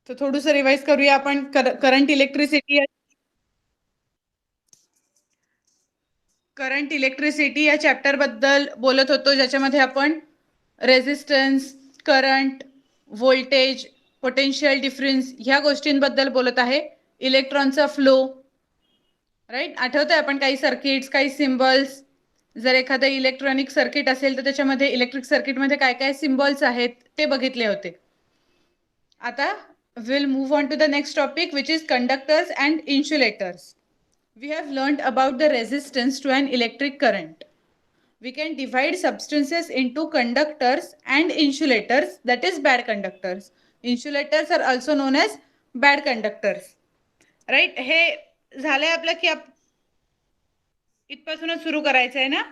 तर थोडंसं रिवाइज करूया आपण. करंट इलेक्ट्रिसिटी या चॅप्टर बद्दल बोलत होतो, ज्याच्यामध्ये आपण resistance, current, voltage, potential difference ह्या गोष्टींबद्दल बोलत आहे. इलेक्ट्रॉनचा फ्लो, राईट. आठवतंय आपण काही सर्किट्स, काही सिम्बॉल्स. जर एखादं इलेक्ट्रॉनिक सर्किट असेल तर त्याच्यामध्ये इलेक्ट्रिक सर्किटमध्ये काय काय सिम्बॉल्स आहेत ते बघितले होते. आता we'll move on to the next topic, which is conductors and insulators. We have learned about the resistance to an electric current. We can divide substances into conductors and insulators, that is bad conductors. Insulators are also known as bad conductors. Right? हे झालंय आपलं की इथपासूनच सुरू करायचं आहे ना.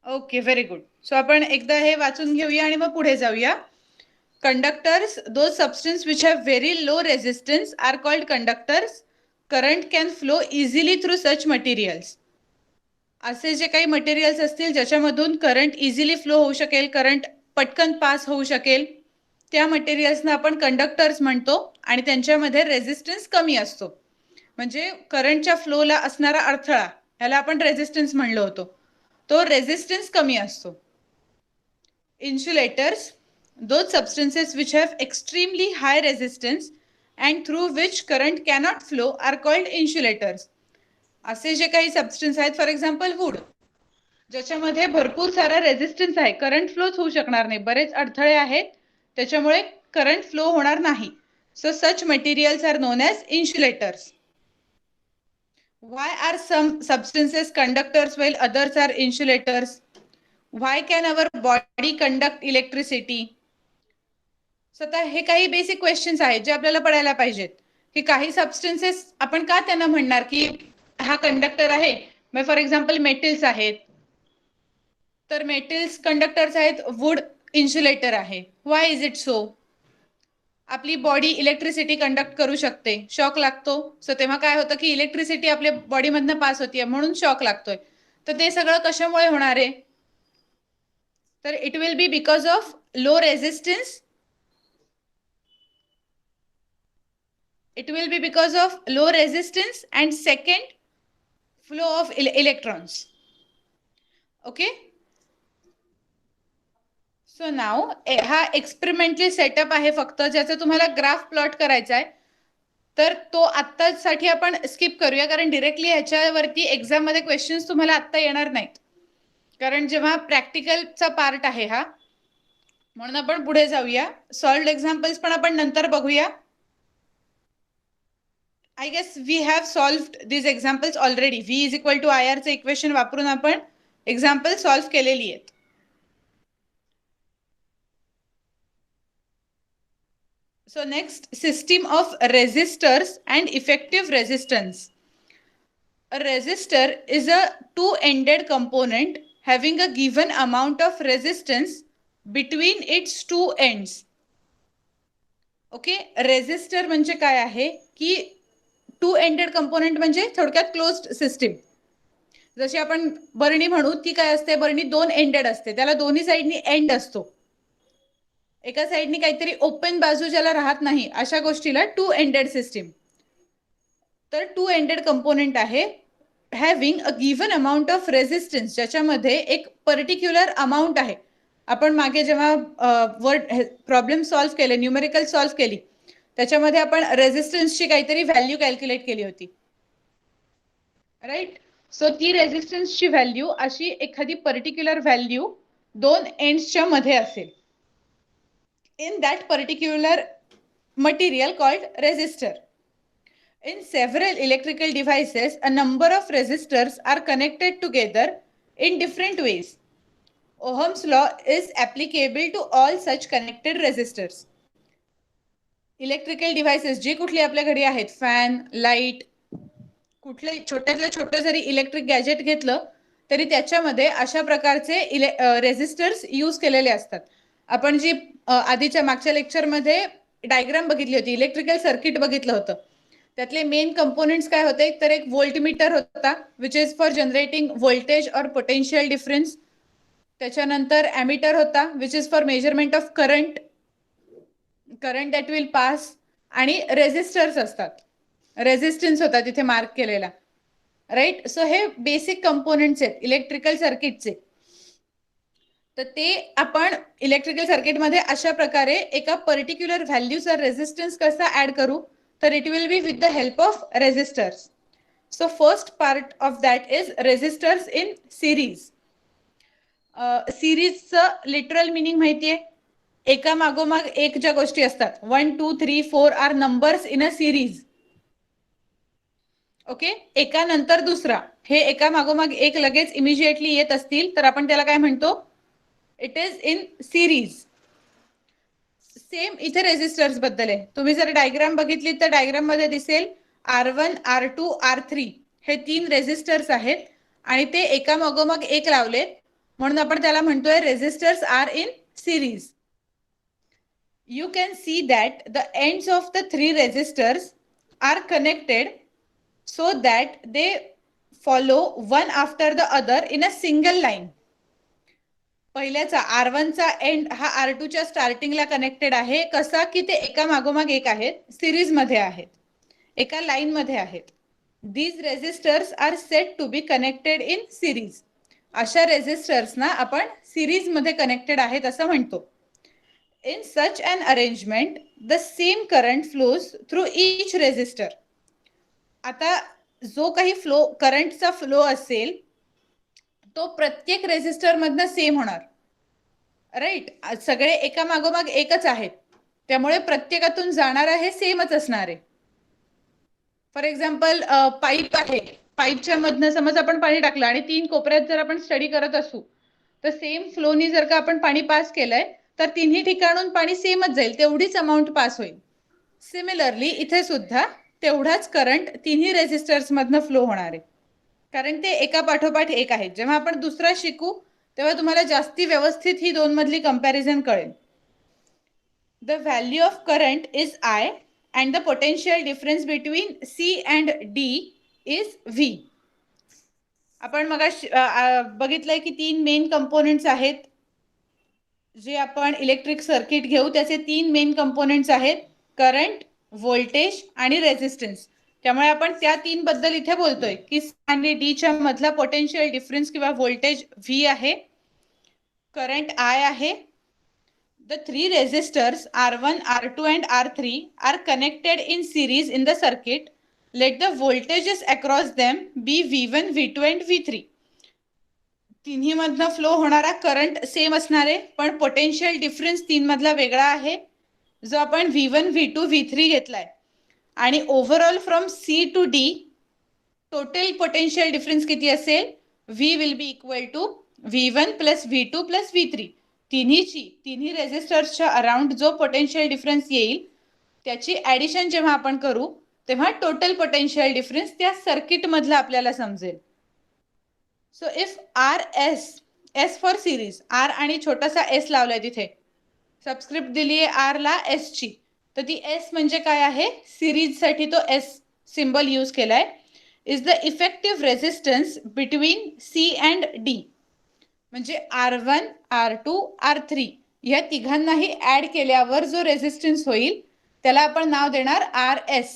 Okay, very good. So आपण एकदा हे वाचून घेऊया आणि मग पुढे जाऊया. Conductors, those substances which have very low resistance are called conductors. Current can flow easily through such materials. असे जे काही मटेरियल्स असतील ज्याच्यामधून करंट इझिली फ्लो होऊ शकेल, करंट पटकन पास होऊ शकेल, त्या मटेरियल्सना आपण कंडक्टर्स म्हणतो. आणि त्यांच्यामध्ये रेझिस्टन्स कमी असतो. म्हणजे करंटच्या फ्लोला असणारा अडथळा, याला आपण रेझिस्टन्स म्हणलो होतो, तो रेझिस्टन्स कमी असतो. Insulators, those substances which have extremely high resistance and through which current cannot flow are called insulators. असे जे काही सबस्टन्स आहेत, फॉर एक्झाम्पल वूड, ज्याच्यामध्ये भरपूर सारा रेझिस्टन्स आहे, करंट फ्लोच होऊ शकणार नाही, बरेच अडथळे आहेत, त्याच्यामुळे करंट फ्लो होणार नाही. So such materials are known as insulators. Why are some substances conductors while others are insulators? Why can our body conduct electricity? स्वतः हे काही बेसिक क्वेश्चन्स आहेत जे आपल्याला पडायला पाहिजेत, की काही सबस्टन्सेस आपण का त्यांना म्हणणार की हा कंडक्टर आहे. मग फॉर एक्झाम्पल मेटल्स आहेत, तर मेटल्स कंडक्टर्स आहेत, वूड इन्सुलेटर आहे. व्हाय इज इट सो? आपली बॉडी इलेक्ट्रिसिटी कंडक्ट करू शकते, शॉक लागतो, सो तेव्हा काय होतं की इलेक्ट्रिसिटी आपल्या बॉडीमधनं पास होतीये म्हणून शॉक लागतोय. तर ते सगळं कशामुळे होणार आहे? तर it will be because of low resistance. It will be because of low resistance and second, flow of electrons. Okay. So now हा एक्सपेरिमेंटल सेटअप आहे फक्त, ज्याचा तुम्हाला ग्राफ प्लॉट करायचा आहे. तर तो आत्तासाठी आपण स्किप करूया, कारण डिरेक्टली ह्याच्यावरती एक्झाम मध्ये क्वेश्चन्स तुम्हाला आत्ता येणार नाहीत, कारण जेव्हा प्रॅक्टिकलचा पार्ट आहे हा, म्हणून आपण पुढे जाऊया. सॉल्व्ड एक्झाम्पल्स पण आपण नंतर बघूया. I guess we have solved these examples already. V is equal to IR चे इक्वेशन वापरून आपण एक्झाम्पल सॉल्व्ह केलेली आहेत. So next, system of resistors and effective resistance. A resistor is a two-ended component having a given amount of resistance between its two ends. Okay, resistor म्हणजे काय आहे की to ended component म्हणजे थोडक्यात closed system. जशी आपण बरणी म्हणू, ती काय असते, बरणी दोन एंडेड असते, त्याला दोन्ही साईडनी एंड असतो. एका साईडनी काहीतरी ओपन बाजू ज्याला राहत नाही, अशा गोष्टीला टू एंडेड सिस्टीम. तर टू एंडेड कंपोनेंट आहे having a given amount of resistance, ज्याच्यामध्ये एक पर्टिक्युलर अमाऊंट आहे. आपण मागे जेव्हा प्रॉब्लेम सॉल्व्ह केले, न्यूमेरिकल सॉल्व्ह केली, त्याच्यामध्ये आपण रेझिस्टन्सची काहीतरी व्हॅल्यू कॅल्क्युलेट केली होती, राईट. सो ती रेझिस्टन्सची व्हॅल्यू अशी एखादी पर्टिक्युलर व्हॅल्यू दोन एंड्सच्या मध्ये असेल, in that particular material called resistor. In several electrical devices, a number of resistors are connected together in different ways. Ohm's law is applicable to all such connected resistors. Electrical devices जी कुठली आपल्या घरी आहेत, fan, light, कुठले छोट्यातलं छोटं जरी electric gadget घेतलं तरी त्याच्यामध्ये अशा प्रकारचे रेझिस्टर्स यूज केलेले असतात. आपण जी आधीच्या मागच्या लेक्चरमध्ये डायग्राम बघितली होती, इलेक्ट्रिकल सर्किट बघितलं होतं, त्यातले मेन कंपोनेंट्स काय होते, तर एक व्होल्टमीटर होता, which is for generating voltage और पोटेन्शियल डिफरन्स. त्याच्यानंतर ॲमीटर होता which is for measurement of current that will pass, आणि रेझिस्टर्स असतात, रेझिस्टन्स होता तिथे मार्क केलेला, राईट. सो हे बेसिक कंपोनेंट्स आहेत इलेक्ट्रिकल सर्किटचे. तर ते आपण इलेक्ट्रिकल सर्किटमध्ये अशा प्रकारे एका पर्टिक्युलर व्हॅल्यूचा रेझिस्टन्स कसा ऍड करू, तर it will be with the help of resistors. So first part of that is resistors in series. सिरीजचं लिटरल मिनिंग माहितीये, एका मागोमाग एक ज्या गोष्टी असतात, 1 2 3 4 are numbers in a series. Okay, एका नंतर दुसरा, हे एका मागोमाग एक लगेच इमिजिएटली येत असतील तर आपण त्याला काय म्हणतो, it is in series. Same इथे रेझिस्टर्स बद्दल आहे. तुम्ही जर डायग्राम बघितली तर डायग्राम मध्ये दिसेल R1 R2 R3 हे 3 रेझिस्टर्स आहेत आणि ते एका मागोमाग एक लावलेत, म्हणून आपण त्याला म्हणतोय resistors are in series. You can see that the ends of the 3 resistors are connected so that they follow one after the other in a single line. पहिल्याचा R1 चा एंड हा R2 च्या स्टार्टिंगला कनेक्टेड आहे. कसा की ते एका मागोमाग एक आहेत, सिरीज मध्ये आहेत, एका लाईन मध्ये आहेत. These resistors are said to be connected in series. अशा रेझिस्टर्सना आपण सिरीज मध्ये कनेक्टेड आहेत असं म्हणतो. In such an arrangement, the same current flows through each resistor. आता जो काही फ्लो करंटचा फ्लो असेल तो प्रत्येक रेझिस्टर मधनं सेम होणार, राईट. सगळे एका मागोमाग एकच आहेत, त्यामुळे प्रत्येकातून जाणारा हे सेमच असणार आहे. फॉर एक्झाम्पल पाईप आहे, पाईपच्या मधनं समज आपण पाणी टाकलं आणि 3 कोपऱ्यात जर आपण स्टडी करत असू तर सेम फ्लोनी जर का आपण पाणी पास केलंय तर तिन्ही ठिकाणून पाणी सेमच जाईल, तेवढीच अमाऊंट पास होईल. सिमिलरली इथे सुद्धा तेवढाच करंट तिन्ही रेझिस्टर्स मधनं फ्लो होणार आहे, कारण ते एका पाठोपाठ एक आहेत. जेव्हा आपण दुसरा शिकू तेव्हा तुम्हाला जास्ती व्यवस्थित ही दोन मधली कंपॅरिझन कळेल. The value of current is I and the potential difference between C and D is V. आपण मग बघितलंय की 3 मेन कंपोनेंट्स आहेत जे आपण इलेक्ट्रिक सर्किट घेऊ, त्याचे 3 मेन कंपोनेंट्स आहेत, करंट, व्होल्टेज आणि रेझिस्टन्स. त्यामुळे आपण त्या 3 बद्दल इथे बोलतोय की C आणि D च्या मधला पोटेन्शियल डिफरन्स किंवा व्होल्टेज V आहे, करंट I आहे. The 3 resistors R1, R2 and R3 are connected in series in the circuit. Let the voltages across them be V1, V2 and V3. तिन्ही मधनं flow होणारा current same असणार आहे, पण potential difference 3 मधला वेगळा आहे जो आपण V1, V2, V3 घेतलाय. आणि overall from C to D total potential difference किती असेल, V will be equal to V1 plus V2 plus V3. तिन्ही रेझिस्टर्सच्या अराउंड जो पोटेन्शियल डिफरन्स येईल त्याची ऍडिशन जेव्हा आपण करू तेव्हा टोटल पोटेन्शियल डिफरन्स त्या सर्किट मधला आपल्याला समजेल. So if S for series, R आणि छोटासा S लावलाय, तिथे सबस्क्रिप्ट दिली आहे R ला S ची, तर ती S म्हणजे काय आहे, सिरीज साठी तो S सिंबल यूज केलाय. Is the effective resistance between C and D. म्हणजे R1, R2, R3 या तिघांनाही ऍड केल्यावर जो रेझिस्टन्स होईल त्याला आपण नाव देणार RS,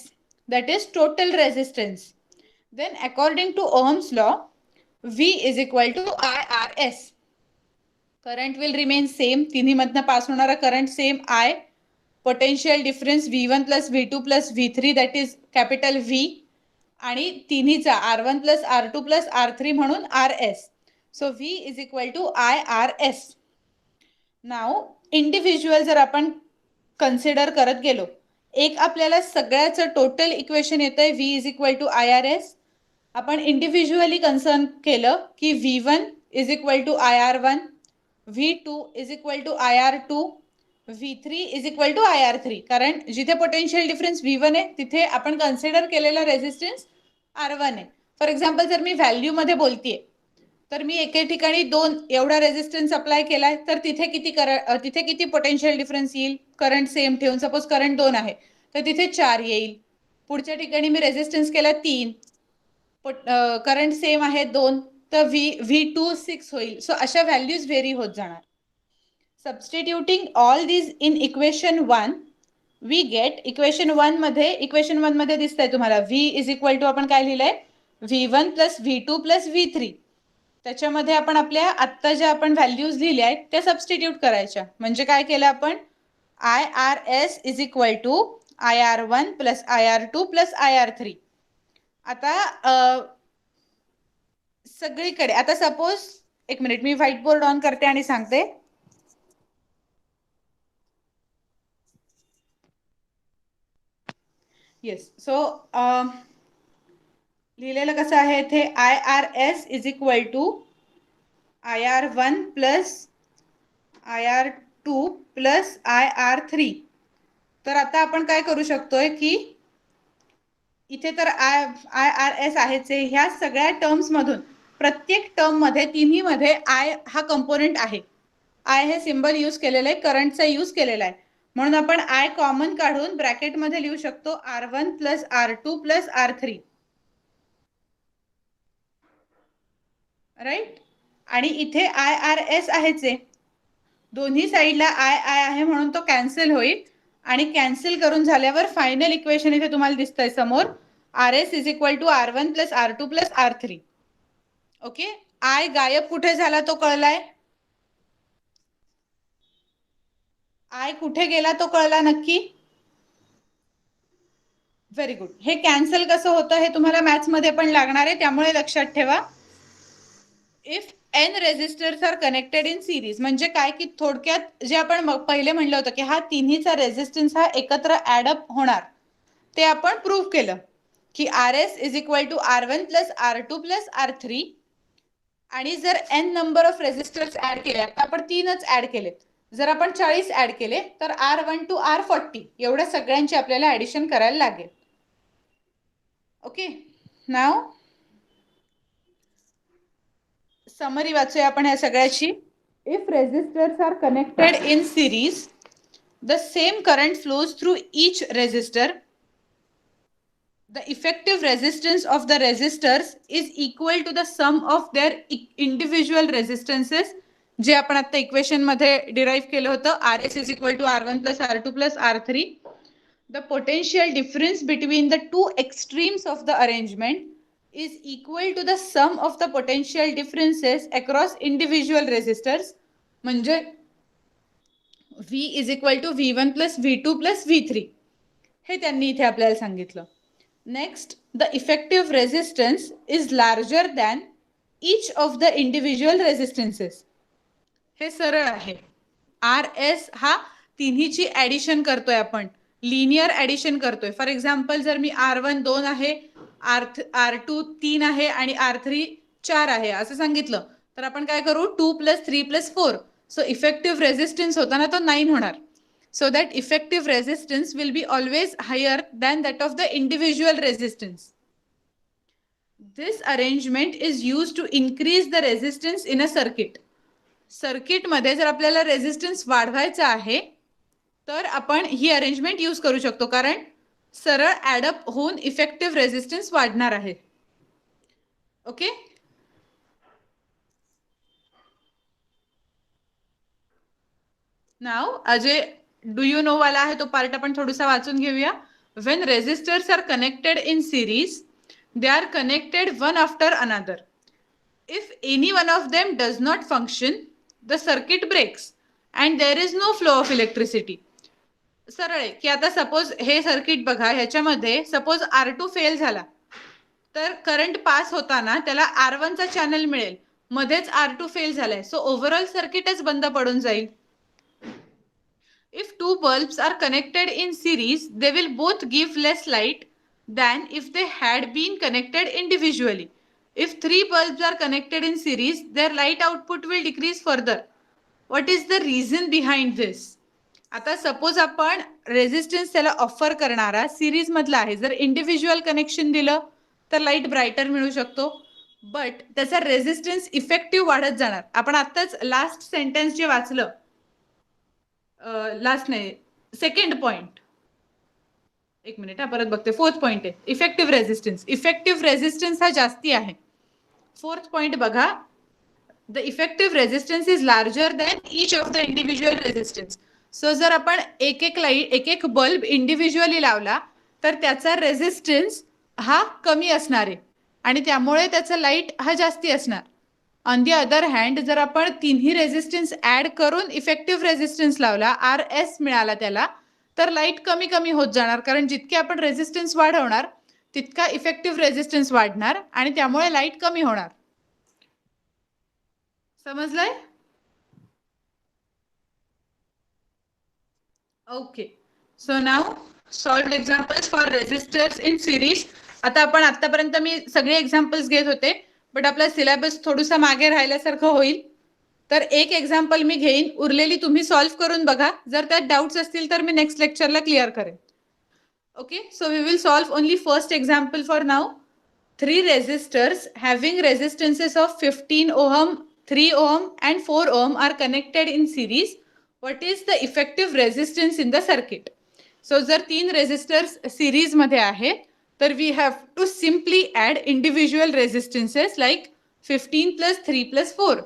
that is total resistance. Then according to Ohm's law V is equal to IRS. Current will remain same, तिन्ही मधनं पास होणारा current same I, potential difference V1 plus V2 plus V3 that is capital V, आणि तिन्हीचा R1 plus R2 plus R3 म्हणून RS. So V is equal to IRS. Now individual जर आपण consider करत गेलो, एक आपल्याला सगळ्याचं टोटल इक्वेशन येतंय V is equal to IRS. आपण इंडिव्हिज्युअली कन्सर्न केलं की V1 is equal to IR1, V2 is equal to IR2, V3 is equal to IR3. कारण जिथे पोटेन्शियल डिफरन्स V1 आहे तिथे आपण कन्सिडर केलेला रेझिस्टन्स R1 आहे. फॉर एक्झाम्पल जर मी व्हॅल्यू मध्ये बोलतीये तर मी एके ठिकाणी 2 एवढा रेझिस्टन्स अप्लाय केलाय तर तिथे किती पोटेन्शियल डिफरन्स येईल, करंट सेम ठेवून. सपोज करंट 2 आहे तर तिथे 4 येईल. पुढच्या ठिकाणी मी रेझिस्टन्स केला 3, करंट सेम आहे 2, तर V2 6 होईल. सो अशा व्हॅल्यूज व्हेरी होत जाणार. Substituting all these in equation 1 we get equation 1 मध्ये दिसतंय तुम्हाला V इज इक्वल टू आपण काय लिहिलंय V1 plus V2 plus V3. त्याच्यामध्ये आपण आपल्या आत्ता ज्या आपण व्हॅल्यूज लिहिल्या आहेत त्या सबस्टिट्यूट करायच्या. म्हणजे काय केलं आपण IRS is equal to IR1 plus IR2 plus IR3. आता सगळीकडे आता सपोज एक मिनिट मी व्हाईट बोर्ड ऑन करते आणि सांगते. येस. सो लिहिलेलं कसं आहे इथे IRS is equal to IR1 plus IR2 plus IR3. तर आता आपण काय करू शकतोय की इथे तर IRS आहेच आहे. ह्या सगळ्या टर्म्स मधून प्रत्येक टर्म मध्ये तिन्ही मध्ये I हा कंपोनेंट आहे. I हे सिंबल यूज केलेलं आहे, करंटचा यूज केलेला आहे, म्हणून आपण I कॉमन काढून ब्रॅकेट मध्ये लिहू शकतो R1 plus R2 plus R3. Right. आणि इथे IRS आहेच आहे, दोन्ही साईडला I आहे म्हणून तो कॅन्सल होईल. आणि कॅन्सल करून झाल्यावर फायनल इक्वेशन इथे तुम्हाला दिसतंय समोर RS is equal to R1 plus R2 plus R3. Okay. I गायब कुठे झाला तो कळलाय? I कुठे गेला तो कळला नक्की? Very good. हे कॅन्सल कसं होतं हे तुम्हाला मॅथ्स मध्ये पण लागणार आहे, त्यामुळे लक्षात ठेवा. If n resistors are connected in series म्हणजे काय की थोडक्यात जे आपण पहिले म्हणलं होतं की हा तिन्हीचा रेजिस्टन्स हा एकत्र ॲडअप होणार, ते आपण प्रूव्ह केलं की RS is equal to R1 plus R2 plus R3. आणि जर n number of resistors add केले, आता आपण 3च ऍड केले, जर आपण 40 ऍड केले तर R1 टू R40 एवढ्या सगळ्यांची आपल्याला ऍडिशन करायला लागेल. ओके. नाव समरी वाचूया आपण या सगळ्याची. If resistors are connected in series the same current flows through each resistor. The effective resistance of the resistors is equal to the sum of their individual resistances. जे आपण आता equation मध्ये derive केलं होतं RS is equal to R1 plus R2 plus R3. The potential difference between the two extremes of the arrangement is equal to the sum of the potential differences across individual resistors. म्हणजे V is equal to V1 plus V2 plus V3 हे त्यांनी इथे आपल्याला सांगितलं. Next, the effective resistance is larger than each of the individual resistances. हे सरळ आहे. RS हा तिन्हीची ऍडिशन करतोय आपण, लिनियर ऍडिशन करतोय. फॉर एक्झाम्पल जर मी R1 2 आहे, R2 3 आहे आणि R3 4 आहे असं सांगितलं तर आपण काय करू 2 plus 3 plus 4. So effective resistance होता ना तो 9 होणार. So that effective resistance will be always higher than that of the individual resistance. This arrangement is used to increase the resistance in a circuit. Circuit मध्ये जर आपल्याला resistance वाढवायचा आहे तर आपण ही अरेंजमेंट यूज करू शकतो, कारण सरळ ऍडअप होऊन इफेक्टिव्ह रेजिस्टन्स वाढणार आहे. Okay. Now Ajay do you know वाला आहे तो पार्ट आपण थोडासा वाचून घेऊया. When resistors are connected in series, they are connected one after another. If any one of them does not function, the circuit breaks and there is no flow of electricity. सरळ आहे की आता suppose हे circuit बघा, ह्याच्यामध्ये suppose R2 fail झाला तर current pass होताना त्याला R1 चा चॅनल मिळेल, मध्येच R2 फेल झालाय, सो ओव्हरऑल सर्किटच बंद पडून जाईल. If two bulbs are connected in series, they will both give less light than if they had been connected individually. If three bulbs are connected in series, their light output will decrease further. What is the reason behind this? आता suppose आपण resistance त्याला offer करणारा series मधला आहे, जर individual connection दिलं तर light ब्राईटर मिळू शकतो, बट त्याचा रेजिस्टन्स इफेक्टिव्ह वाढत जाणार. आपण आताच लास्ट सेंटेन्स जे वाचलं, लास्ट नाही सेकंड पॉइंट, एक मिनिट हा परत बघते, फोर्थ पॉइंट आहे इफेक्टिव्ह रेजिस्टन्स. इफेक्टिव्ह रेजिस्टन्स हा जास्ती आहे, फोर्थ पॉइंट बघा, the effective resistance is larger than each of the individual resistance. So जर आपण एक एक बल्ब इंडिव्हिज्युअली लावला तर त्याचा रेझिस्टन्स हा कमी असणार आहे आणि त्यामुळे त्याचा लाईट हा जास्ती असणार. ऑन दी अदर हँड जर आपण तिन्ही रेझिस्टन्स ऍड करून इफेक्टिव्ह रेझिस्टन्स लावला, RS मिळाला त्याला, तर लाईट कमी कमी होत जाणार, कारण जितके आपण रेझिस्टन्स वाढवणार तितका इफेक्टिव्ह रेझिस्टन्स वाढणार आणि त्यामुळे लाईट कमी होणार. समजलंय? Okay. So now solved examples for resistors in series. आता आपण आतापर्यंत मी सगळे एक्झाम्पल्स घेत होते, बट आपला सिलेबस थोडासा मागे राहिल्यासारखं होईल, तर एक एक्झाम्पल मी घेईन, उरलेली तुम्ही सॉल्व्ह करून बघा. जर त्यात डाऊट्स असतील तर मी नेक्स्ट लेक्चरला क्लिअर करेन. Okay, so we will solve only first example for now. 3 resistors having resistances of 15 ohm, 3 ohm and 4 ohm are connected in series. What is the effective resistance in the circuit? So जर 3 resistors series मध्ये आहेत तर we have to simply add individual resistances like 15 plus 3 plus 4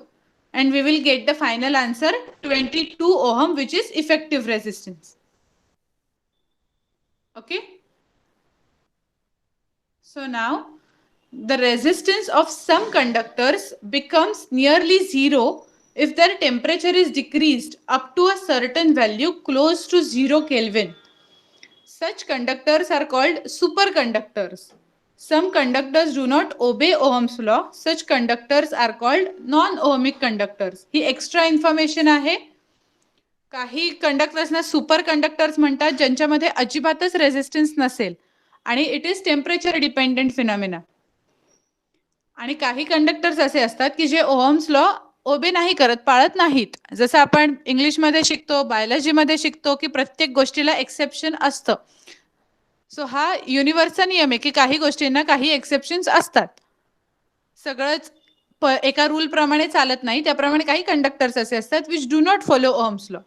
and we will get the final answer 22 ohm, which is effective resistance. Okay, so now the resistance of some conductors becomes nearly zero if their temperature is decreased up to a certain value close to 0 Kelvin. Such conductors are called superconductors. Some conductors do not obey Ohm's law. Such conductors are called non-ohmic conductors. He extra information आहे. काही कंडक्टर्सना super conductors म्हणतात ज्यांच्यामध्ये अजिबातच resistance नसेल आणि it is temperature dependent phenomena. आणि काही conductors असे असतात की जे ओहम्स लॉ ओबे नाही करत, पाळत नाहीत. जसं आपण इंग्लिशमध्ये शिकतो, बायोलॉजीमध्ये शिकतो की प्रत्येक गोष्टीला एक्सेप्शन असतं. सो हा युनिव्हर्सचा नियम आहे की काही गोष्टींना काही एक्सेप्शन्स असतात. सगळंच एका रूल प्रमाणे चालत नाही. त्याप्रमाणे काही कंडक्टर्स असे असतात which do not follow Ohm's law.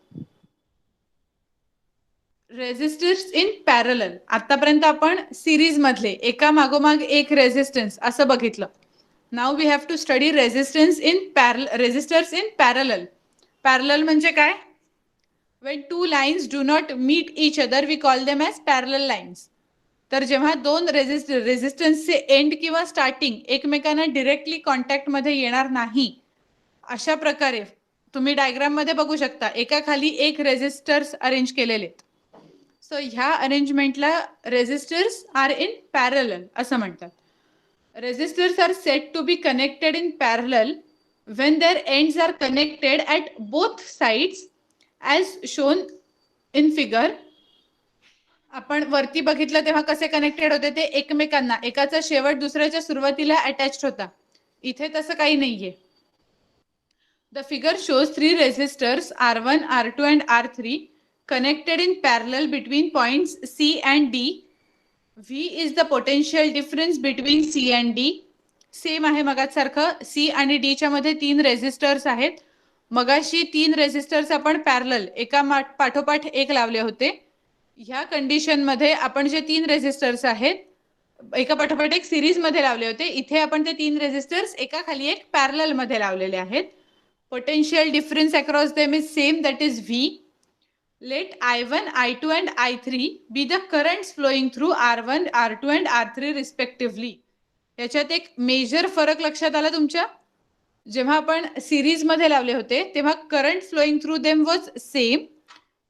Resistance in parallel. आतापर्यंत आपण सिरीज मधले एका मागोमाग एक रेझिस्टन्स असं बघितलं. Now we have to study resistors in parallel. Parallel म्हणजे काय? When two lines do not meet each other, we call them as parallel lines. तर जेव्हा दोन रेझिस्टन्सचे एंड किंवा स्टार्टिंग एकमेकांना डिरेक्टली कॉन्टॅक्ट मध्ये येणार नाही, अशा प्रकारे तुम्ही डायग्राम मध्ये बघू शकता एका खाली एक रेझिस्टर्स अरेंज केलेले. सो ह्या अरेंजमेंटला रेझिस्टर्स आर इन पॅरलल असं म्हणतात. Resistors are said to be connected in parallel when their ends are connected at both sides as shown in figure. आपण वरती बघितलं तेव्हा कसे कनेक्टेड होते ते एकमेकांना, एकाचा शेवट दुसऱ्याच्या सुरुवातीला अटॅच्ड होता. इथे तसं काही नाहीये. The figure shows 3 resistors R1, R2 and R3 connected in parallel between points C and D. V is the potential difference between C and D. Same आहे मगासारखं. C आणि D च्या मध्ये 3 रेझिस्टर्स आहेत. मगाशी 3 रेझिस्टर्स आपण पॅरलल एका पाठोपाठ एक लावले होते. ह्या कंडिशन मध्ये आपण जे 3 रेझिस्टर्स आहेत एका पाठोपाठ एक सिरीज मध्ये लावले होते, इथे आपण ते 3 रेझिस्टर्स एका खाली एक पॅरलल मध्ये लावलेले आहेत. Potential difference across them is same, that is V. Let I1, I2 and I3 be the currents flowing through R1, R2 and R3 respectively. याच्यात एक मेजर फरक लक्षात आला तुमच्या. जेव्हा आपण सिरीज मध्ये लावले होते तेव्हा current flowing through them was same,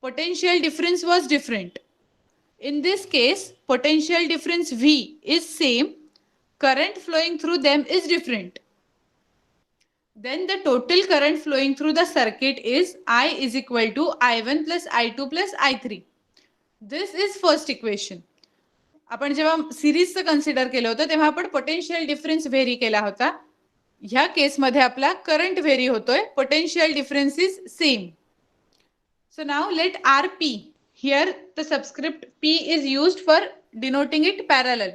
potential difference was different. In this case potential difference V is same, current flowing through them is different. Then the total current flowing through the circuit is I is equal to I1 plus I2 plus I3. This is first equation. आपण जेव्हा सिरीजचं consider केलं होतं तेव्हा आपण potential difference very केला होता. ह्या केसमध्ये आपला करंट व्हेरी होतोय, potential difference is same. So now let RP, here the subscript P is used for denoting it parallel.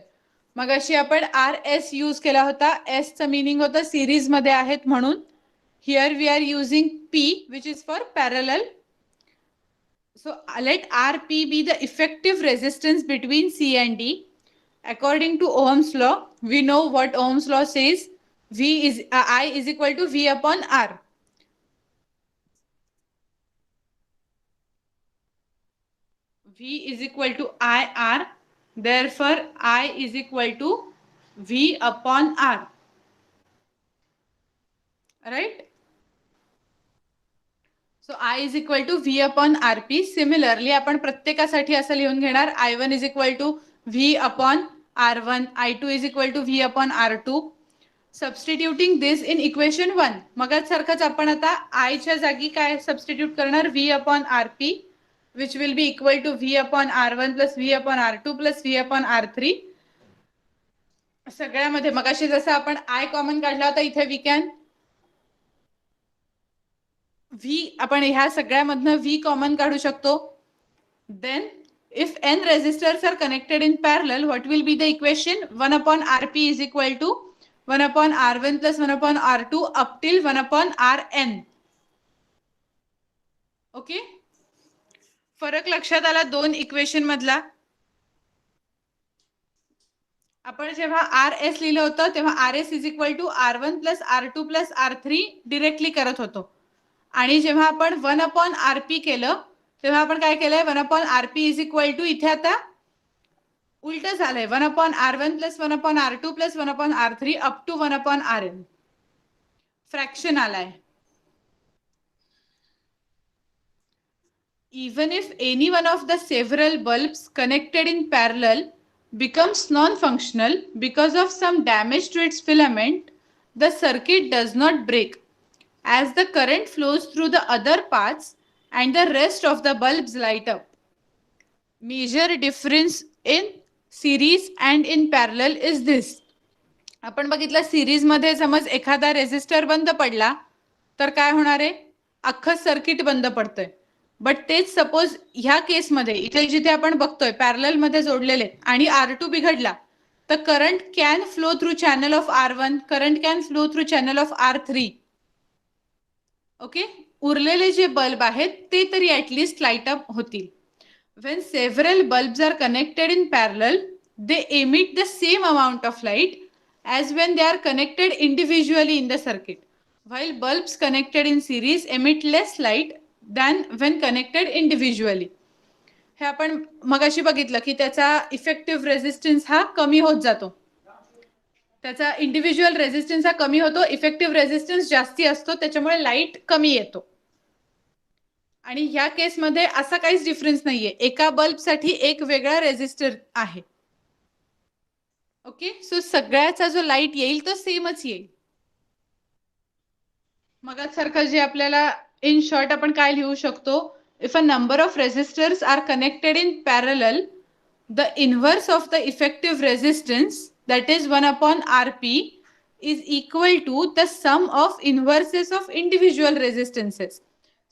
मग अशी आपण RS यूज केला होता. S चं मीनिंग होतं सिरीज मध्ये आहेत म्हणून. Here we are using P which is for parallel. So let RP be the effective resistance between C and D. According to Ohm's law, we know what Ohm's law says. I is equal to V upon R. V is equal to IR. Therefore, I is equal to V upon R. Right? So I is equal to V upon RP. Similarly, आपण प्रत्येकासाठी असं लिहून घेणार I1 is equal to V upon R1, I2 is equal to V upon R2. Substituting this in equation 1. मगच सारखंच आपण आता I च्या जागी काय सबस्टिट्यूट करणार V upon RP, which will be equal to V upon R1 plus V upon R2 plus V upon R3. सगळ्यामध्ये मगाशी जसं आपण I कॉमन काढला होता, इथे वी कॅन V आपण ह्या सगळ्यामधनं V कॉमन काढू शकतो. Then if n resistors are connected in parallel, what will be the equation? 1 upon Rp is equal to 1 upon R1 plus 1 upon R2 up till 1 upon Rn. Okay, फरक लक्षात आला दोन equation मधला. आपण जेव्हा RS लिहिलं होतं तेव्हा RS is equal to R1 plus R2 plus R3 directly करत होतो. आणि जेव्हा आपण 1 अपॉन RP केलं तेव्हा आपण काय केलंय 1 upon RP is equal to इथे आता उलट झालंय 1 upon R1 plus 1 upon R2 plus 1 upon R3 up to 1 upon Rn. Fraction आलाय. Even if any one of the several bulbs connected in parallel becomes non-functional because of some damage to its filament, the circuit does not break, as the current flows through the other paths and the rest of the bulbs light up. Major difference in series and in parallel is this. आपण बघितलं series मध्ये समज एखादा resistor बंद पडला तर काय होणार आहे, अख्खं सर्किट बंद पडतंय. बट तेच सपोज ह्या केसमध्ये इथे जिथे आपण बघतोय पॅरलल मध्ये जोडलेले आणि R2 बिघडला तर current can flow through channel of R1, current can flow through channel of R3. Okay, उरलेले जे बल्ब आहेत ते तरी ऍटलिस्ट लाईट अप होतील. When several bulbs are connected in parallel, they emit the same amount of light as when they are connected individually in the circuit, while bulbs connected in series emit less light than when connected individually. हे आपण मगाशी बघितलं की त्याचा effective resistance हा कमी होत जातो. त्याचा इंडिव्हिज्युअल रेजिस्टन्स हा कमी होतो, इफेक्टिव्ह रेजिस्टन्स जास्ती असतो, त्याच्यामुळे लाईट कमी येतो. आणि ह्या केसमध्ये असा काहीच डिफरन्स नाहीये, एका बल्बसाठी एक वेगळा रेजिस्टर आहे. ओके, सो सगळ्याचा जो लाईट येईल तो सेमच येईल. मगाच सारखं जे आपल्याला इन शॉर्ट आपण काय लिहू शकतो, if a number of resistors are connected in parallel, the inverse of the effective resistance that is 1 upon Rp is equal to the sum of inverses of individual resistances.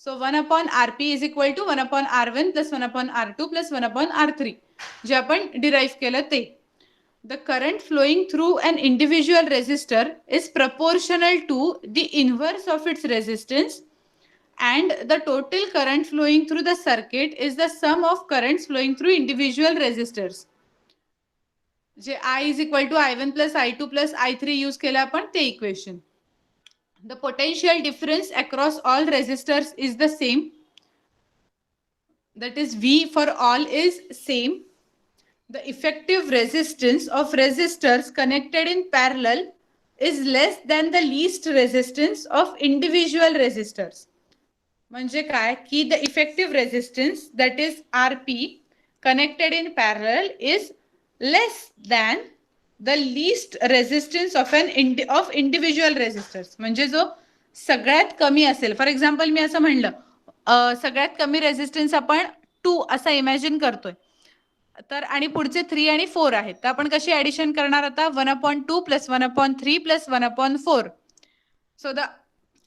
So 1 upon Rp is equal to 1 upon R1 plus 1 upon R2 plus 1 upon R3 जे आपण derive केलं ते. The current flowing through an individual resistor is proportional to the inverse of its resistance, and the total current flowing through the circuit is the sum of currents flowing through individual resistors. जे I is equal to I1 plus I2 plus I3 use केलं आपण ते equation. The potential difference across all resistors is the same. That is V for all is same. The effective resistance of resistors connected in parallel is less than the least resistance of individual resistors. म्हणजे काय की the effective resistance that is Rp connected in parallel is less than the least resistance of individual resistors. म्हणजे जो सगळ्यात कमी असेल, for example मी असं म्हणलं सगळ्यात कमी रेजिस्टन्स आपण 2 असा इमॅजिन करतोय तर, आणि पुढचे 3 आणि 4 आहेत, तर आपण कशी ऍडिशन करणार आता 1/2 plus 1/3 plus 1/4. So the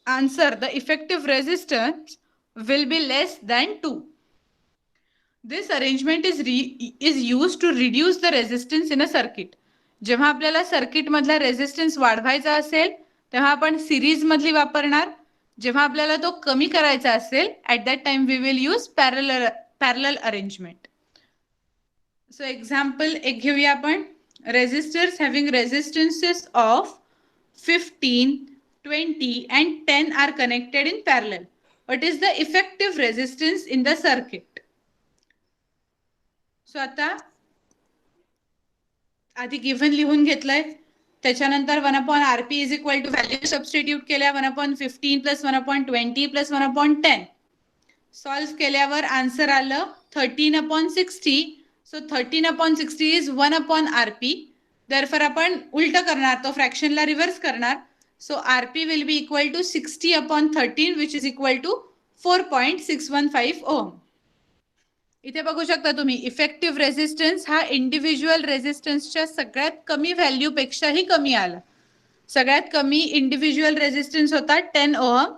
answer, the effective resistance will be less than 2. This arrangement is used to reduce the resistance in a circuit. जेव्हा आपल्याला सर्किट मधला रेजिस्टन्स वाढवायचा असेल तेव्हा आपण सिरीज मधली वापरणार, जेव्हा आपल्याला तो कमी करायचा असेल at that time we will use parallel arrangement. So example एक घेऊया आपण, resistors having resistances of 15, 20 and 10 are connected in parallel. What is the effective resistance in the circuit? So आता आधी गिव्हन लिहून घेतलंय, त्याच्यानंतर 1/RP is equal to value substitute केल्या 1/15 plus 1/20 plus 1/10. Solve केल्यावर आन्सर आलं 13/60. So 13/60 is 1/RP. दरफर आपण उलट करणार, तो फ्रॅक्शनला रिव्हर्स करणार. So RP will be equal to 60/13 which is equal to 4.615 ohm. इथे बघू शकता तुम्ही, इफेक्टिव्ह रेझिस्टन्स हा इंडिव्हिज्युअल रेझिस्टन्सच्या सगळ्यात कमी व्हॅल्यूपेक्षाही कमी आला. सगळ्यात कमी इंडिव्हिज्युअल रेझिस्टन्स होता 10 ओहम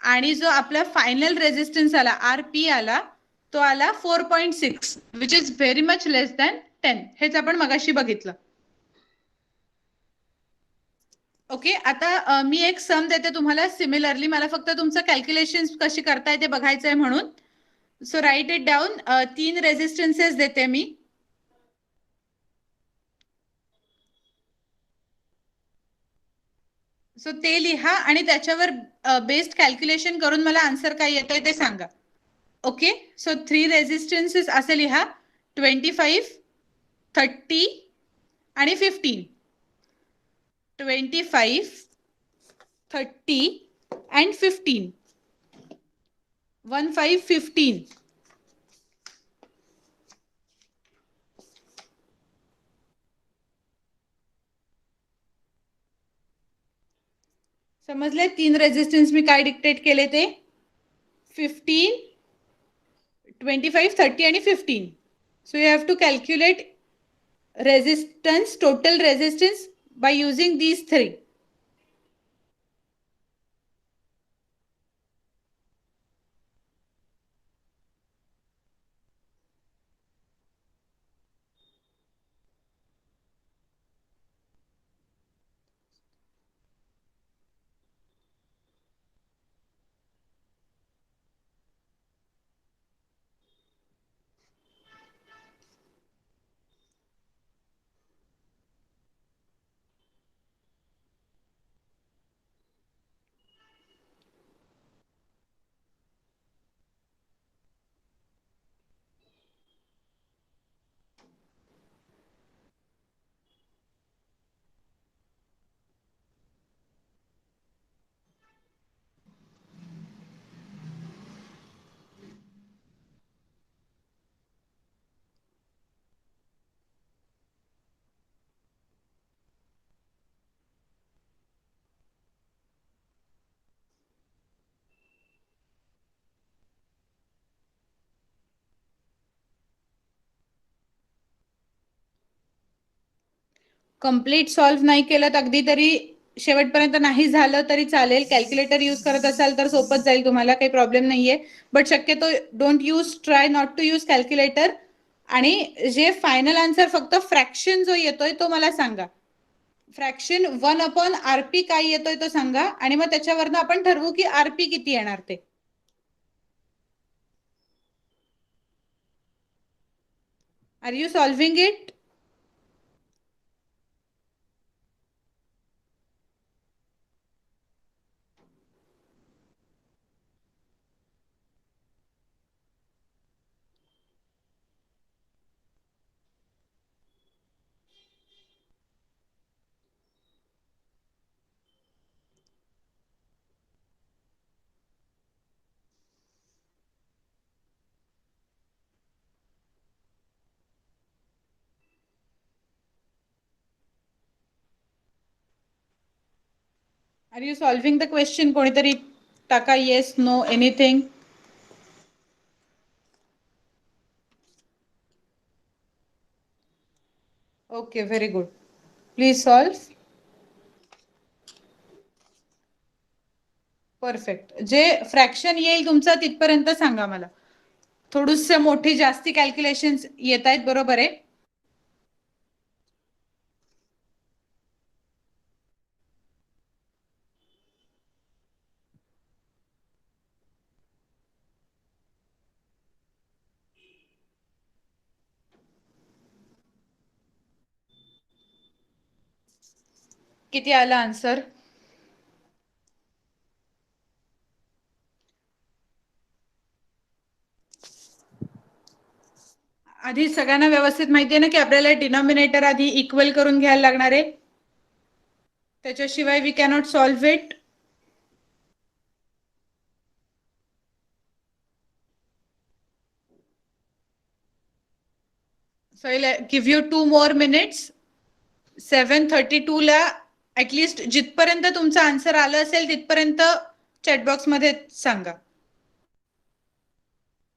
आणि जो आपला फायनल रेझिस्टन्स आला RP आला तो आला 4.6 which is very much less than 10. हेच आपण मगाशी बघितलं. ओके, आता मी एक सम देते तुम्हाला सिमिलरली. मला फक्त तुमचं कॅल्क्युलेशन कशी करताय ते बघायचंय म्हणून. So write it down. 3 resistances देते मी. सो ते लिहा आणि त्याच्यावर बेस्ड कॅल्क्युलेशन करून मला आन्सर काय येतोय ते सांगा. ओके, सो 3 रेझिस्टन्सेस असे लिहा, 25, 30 आणि 15. 25, 30 and 15. 15, 15. समजले? 3 रेझिस्टन्स मी काय डिक्टेट केले ते 15, 25, 30 आणि 15. So you have to calculate resistance, total resistance by using these 3. Complete solve नाही केलं अगदी तरी शेवटपर्यंत नाही झालं तरी चालेल. कॅल्क्युलेटर यूज करत असाल तर सोपच जाईल तुम्हाला, काही प्रॉब्लेम नाहीये. बट शक्यतो don't use, try not to use calculator. आणि जे फायनल आन्सर फक्त फ्रॅक्शन जो येतोय तो मला सांगा. फ्रॅक्शन 1/RP काय येतोय तो सांगा आणि मग त्याच्यावरनं आपण ठरवू की RP किती येणार ते. Are you solving it? Are you solving the question? कोणीतरी टाका yes, no, anything. Okay, very good. Please solve. Perfect. जे फ्रॅक्शन येईल तुमचं तिथपर्यंत सांगा मला. थोडस मोठी जास्ती कॅल्क्युलेशन येत आहेत, बरोबर आहे. किती आला आन्सर? आधी सगळ्यांना व्यवस्थित माहिती आहे ना की आपल्याला डिनॉमिनेटर आधी इक्वल करून घ्यायला लागणार आहे, त्याच्याशिवाय we cannot solve it. So I will give you 2 more minutes. 7:32 ला ऍटलिस्ट जिथपर्यंत तुमचं आन्सर आलं असेल तिथपर्यंत चॅटबॉक्स मध्ये सांगा,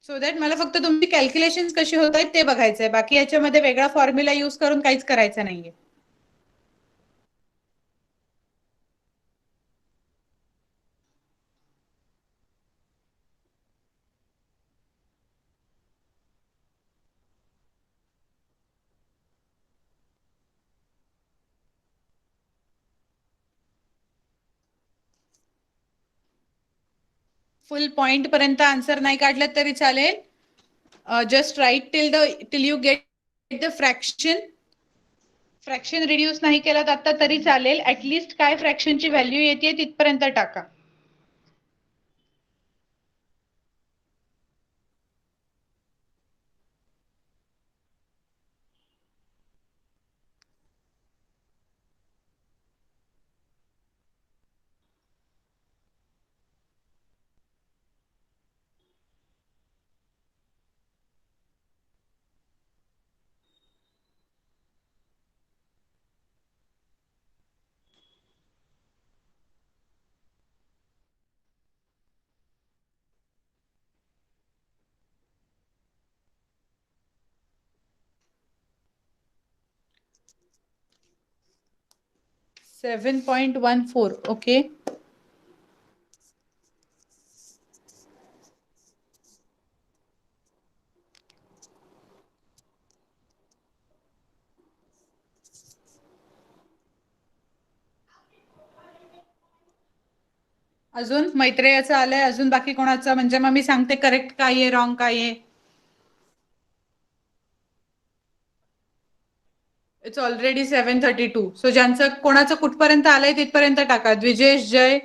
सो दॅट मला फक्त तुमची कॅल्क्युलेशन कशी होत आहेत ते बघायचंय. बाकी याच्यामध्ये वेगळा फॉर्म्युला यूज करून काहीच करायचं नाहीये. फुल पॉइंट पर्यंत आन्सर नाही काढलं तरी चालेल. Just write till you get the fraction. Fraction reduce नाही केलात आता तरी चालेल, ऍटलिस्ट काय फ्रॅक्शनची व्हॅल्यू येते तिथपर्यंत टाका. $7.14. ओके, अजून मैत्रेयाचं आलंय, अजून बाकी कोणाचं? म्हणजे मग मी सांगते करेक्ट काय आहे, रॉंग काय आहे. It's already 7:32. सो ज्यांचं कोणाचं कुठपर्यंत आलंय तिथपर्यंत टाका. द्विजेश, जय,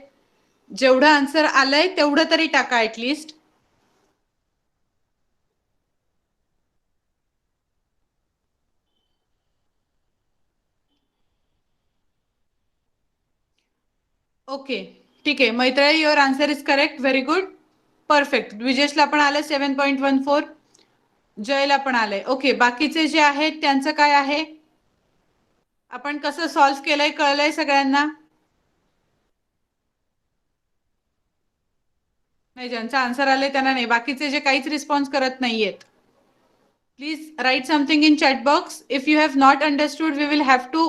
जेवढं आन्सर आलंय तेवढं तरी टाका ऍटलिस्ट. ओके, ठीक आहे. Maitreya, your answer is correct. Very good, perfect. द्विजेशला पण आलं 7.14. जयला पण आलंय. ओके, बाकीचे जे आहेत त्यांचं काय आहे? आपण कसं सॉल्व्ह केलंय कळलंय सगळ्यांना? नाही, ज्यांचा आन्सर आले त्यांना नाही. बाकीचे जे काहीच रिस्पॉन्स करत नाहीयेत, please write something in chat box. If you have not understood we will have to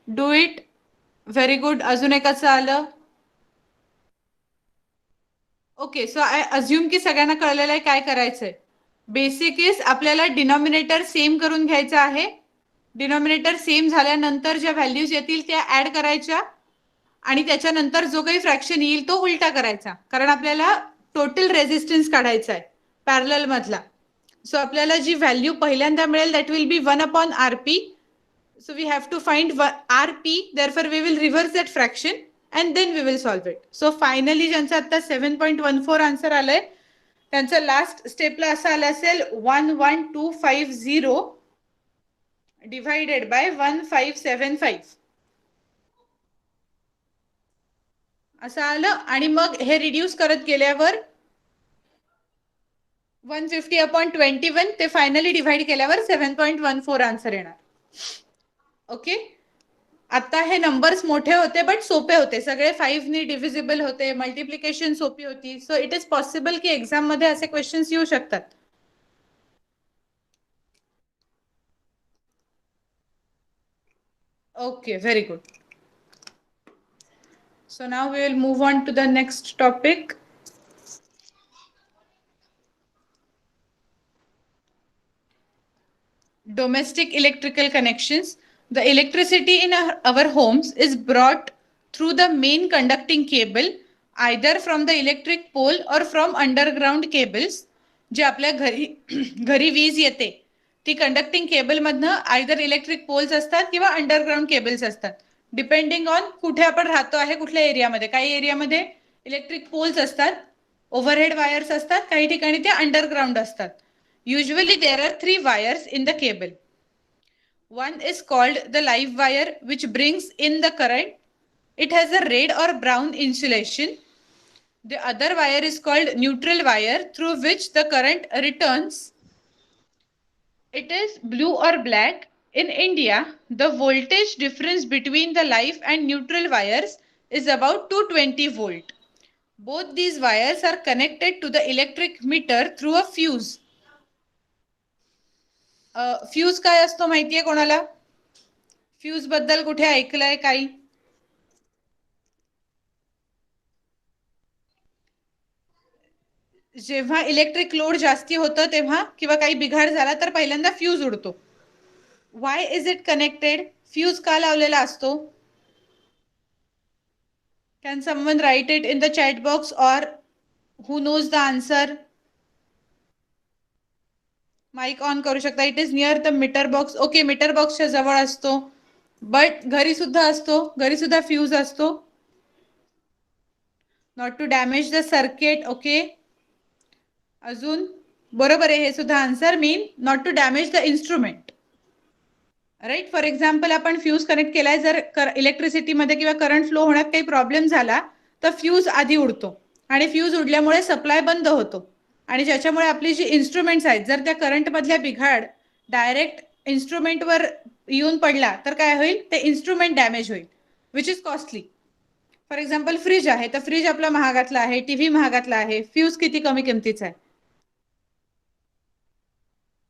do it. Very good. अजून एकाचं आलं. ओके, सो आय अज्युम की सगळ्यांना कळलेलं आहे काय करायचंय. बेसिक इज आपल्याला डिनॉमिनेटर सेम करून घ्यायचं आहे. डिनॉमिनेटर सेम झाल्यानंतर ज्या व्हॅल्यूज येतील त्या ऍड करायच्या आणि त्याच्यानंतर जो काही फ्रॅक्शन येईल तो उलटा करायचा, कारण आपल्याला टोटल रेझिस्टन्स काढायचा आहे पॅरलल मधला. सो आपल्याला जी व्हॅल्यू पहिल्यांदा मिळेल that will be 1/RP. So we have to find RP, therefore we will reverse that fraction and then we will solve it. So finally ज्यांचं आता 7.14 आन्सर आलंय त्यांचं लास्ट स्टेपला असं आलं असेल 11250 डिवाइडेड बाय 1575 असं आलं. आणि मग हे रिड्यूस करत गेल्यावर 150/21 ते फायनली डिवाइड केल्यावर 7.14 आन्सर येणार. ओके, आता हे नंबर्स मोठे होते बट सोपे होते, सगळे 5 नी डिव्हिजिबल होते, मल्टिप्लिकेशन सोपी होती. सो इट इज पॉसिबल की एक्झाम मध्ये असे क्वेश्चन्स येऊ शकतात. Okay, very good. So now we will move on to the next topic. Domestic electrical connections. The electricity in our homes is brought through the main conducting cable either from the electric pole or from underground cables. जे आपल्या घरी वीज येते ती conducting cable मधनं either electric poles असतात किंवा underground cables असतात. डिपेंडिंग ऑन कुठे आपण राहतो आहे, कुठल्या एरियामध्ये. काही एरियामध्ये इलेक्ट्रिक पोल्स असतात, ओव्हरहेड वायर्स असतात, काही ठिकाणी ते अंडरग्राउंड असतात. Usually there are 3 wires in the cable. One is called the live wire, which brings in the current. It has a red or brown insulation. The other wire is called neutral wire, through which the current returns. It is blue or black. In India, the voltage difference between the live and neutral wires is about 220 volt. Both these wires are connected to the electric meter through a fuse. Fuse काय असतो माहितीये कोणाला? Fuse बद्दल कुठे ऐकलंय काही? जेव्हा electric load जास्ती होतं तेव्हा किंवा काही बिघाड झाला तर पहिल्यांदा फ्यूज उडतो. Why is it connected? Fuse का लावलेला असतो? Can someone write it in the chat box or who knows the answer? Mic on करू शकता. It is near the meter box. Okay, meter बॉक्सच्या जवळ असतो, बट घरी सुद्धा असतो. घरी सुद्धा फ्यूज असतो. Not to damage the circuit. Okay, अजून बरोबर आहे हे सुद्धा answer. Mean not to damage the instrument. Right. For example आपण फ्यूज कनेक्ट केलाय, जर इलेक्ट्रिसिटीमध्ये किंवा करंट फ्लो होण्यात काही प्रॉब्लेम झाला तर फ्यूज आधी उडतो आणि फ्यूज उडल्यामुळे सप्लाय बंद होतो आणि ज्याच्यामुळे आपली जी इन्स्ट्रुमेंट्स आहेत, जर त्या करंट मधल्या बिघाड डायरेक्ट इन्स्ट्रुमेंटवर येऊन पडला तर काय होईल? ते इन्स्ट्रुमेंट डॅमेज होईल, which is costly. For example fridge आहे, तर फ्रीज आपला महागातला आहे, टीव्ही महागातला आहे, फ्यूज किती कमी किमतीचा आहे.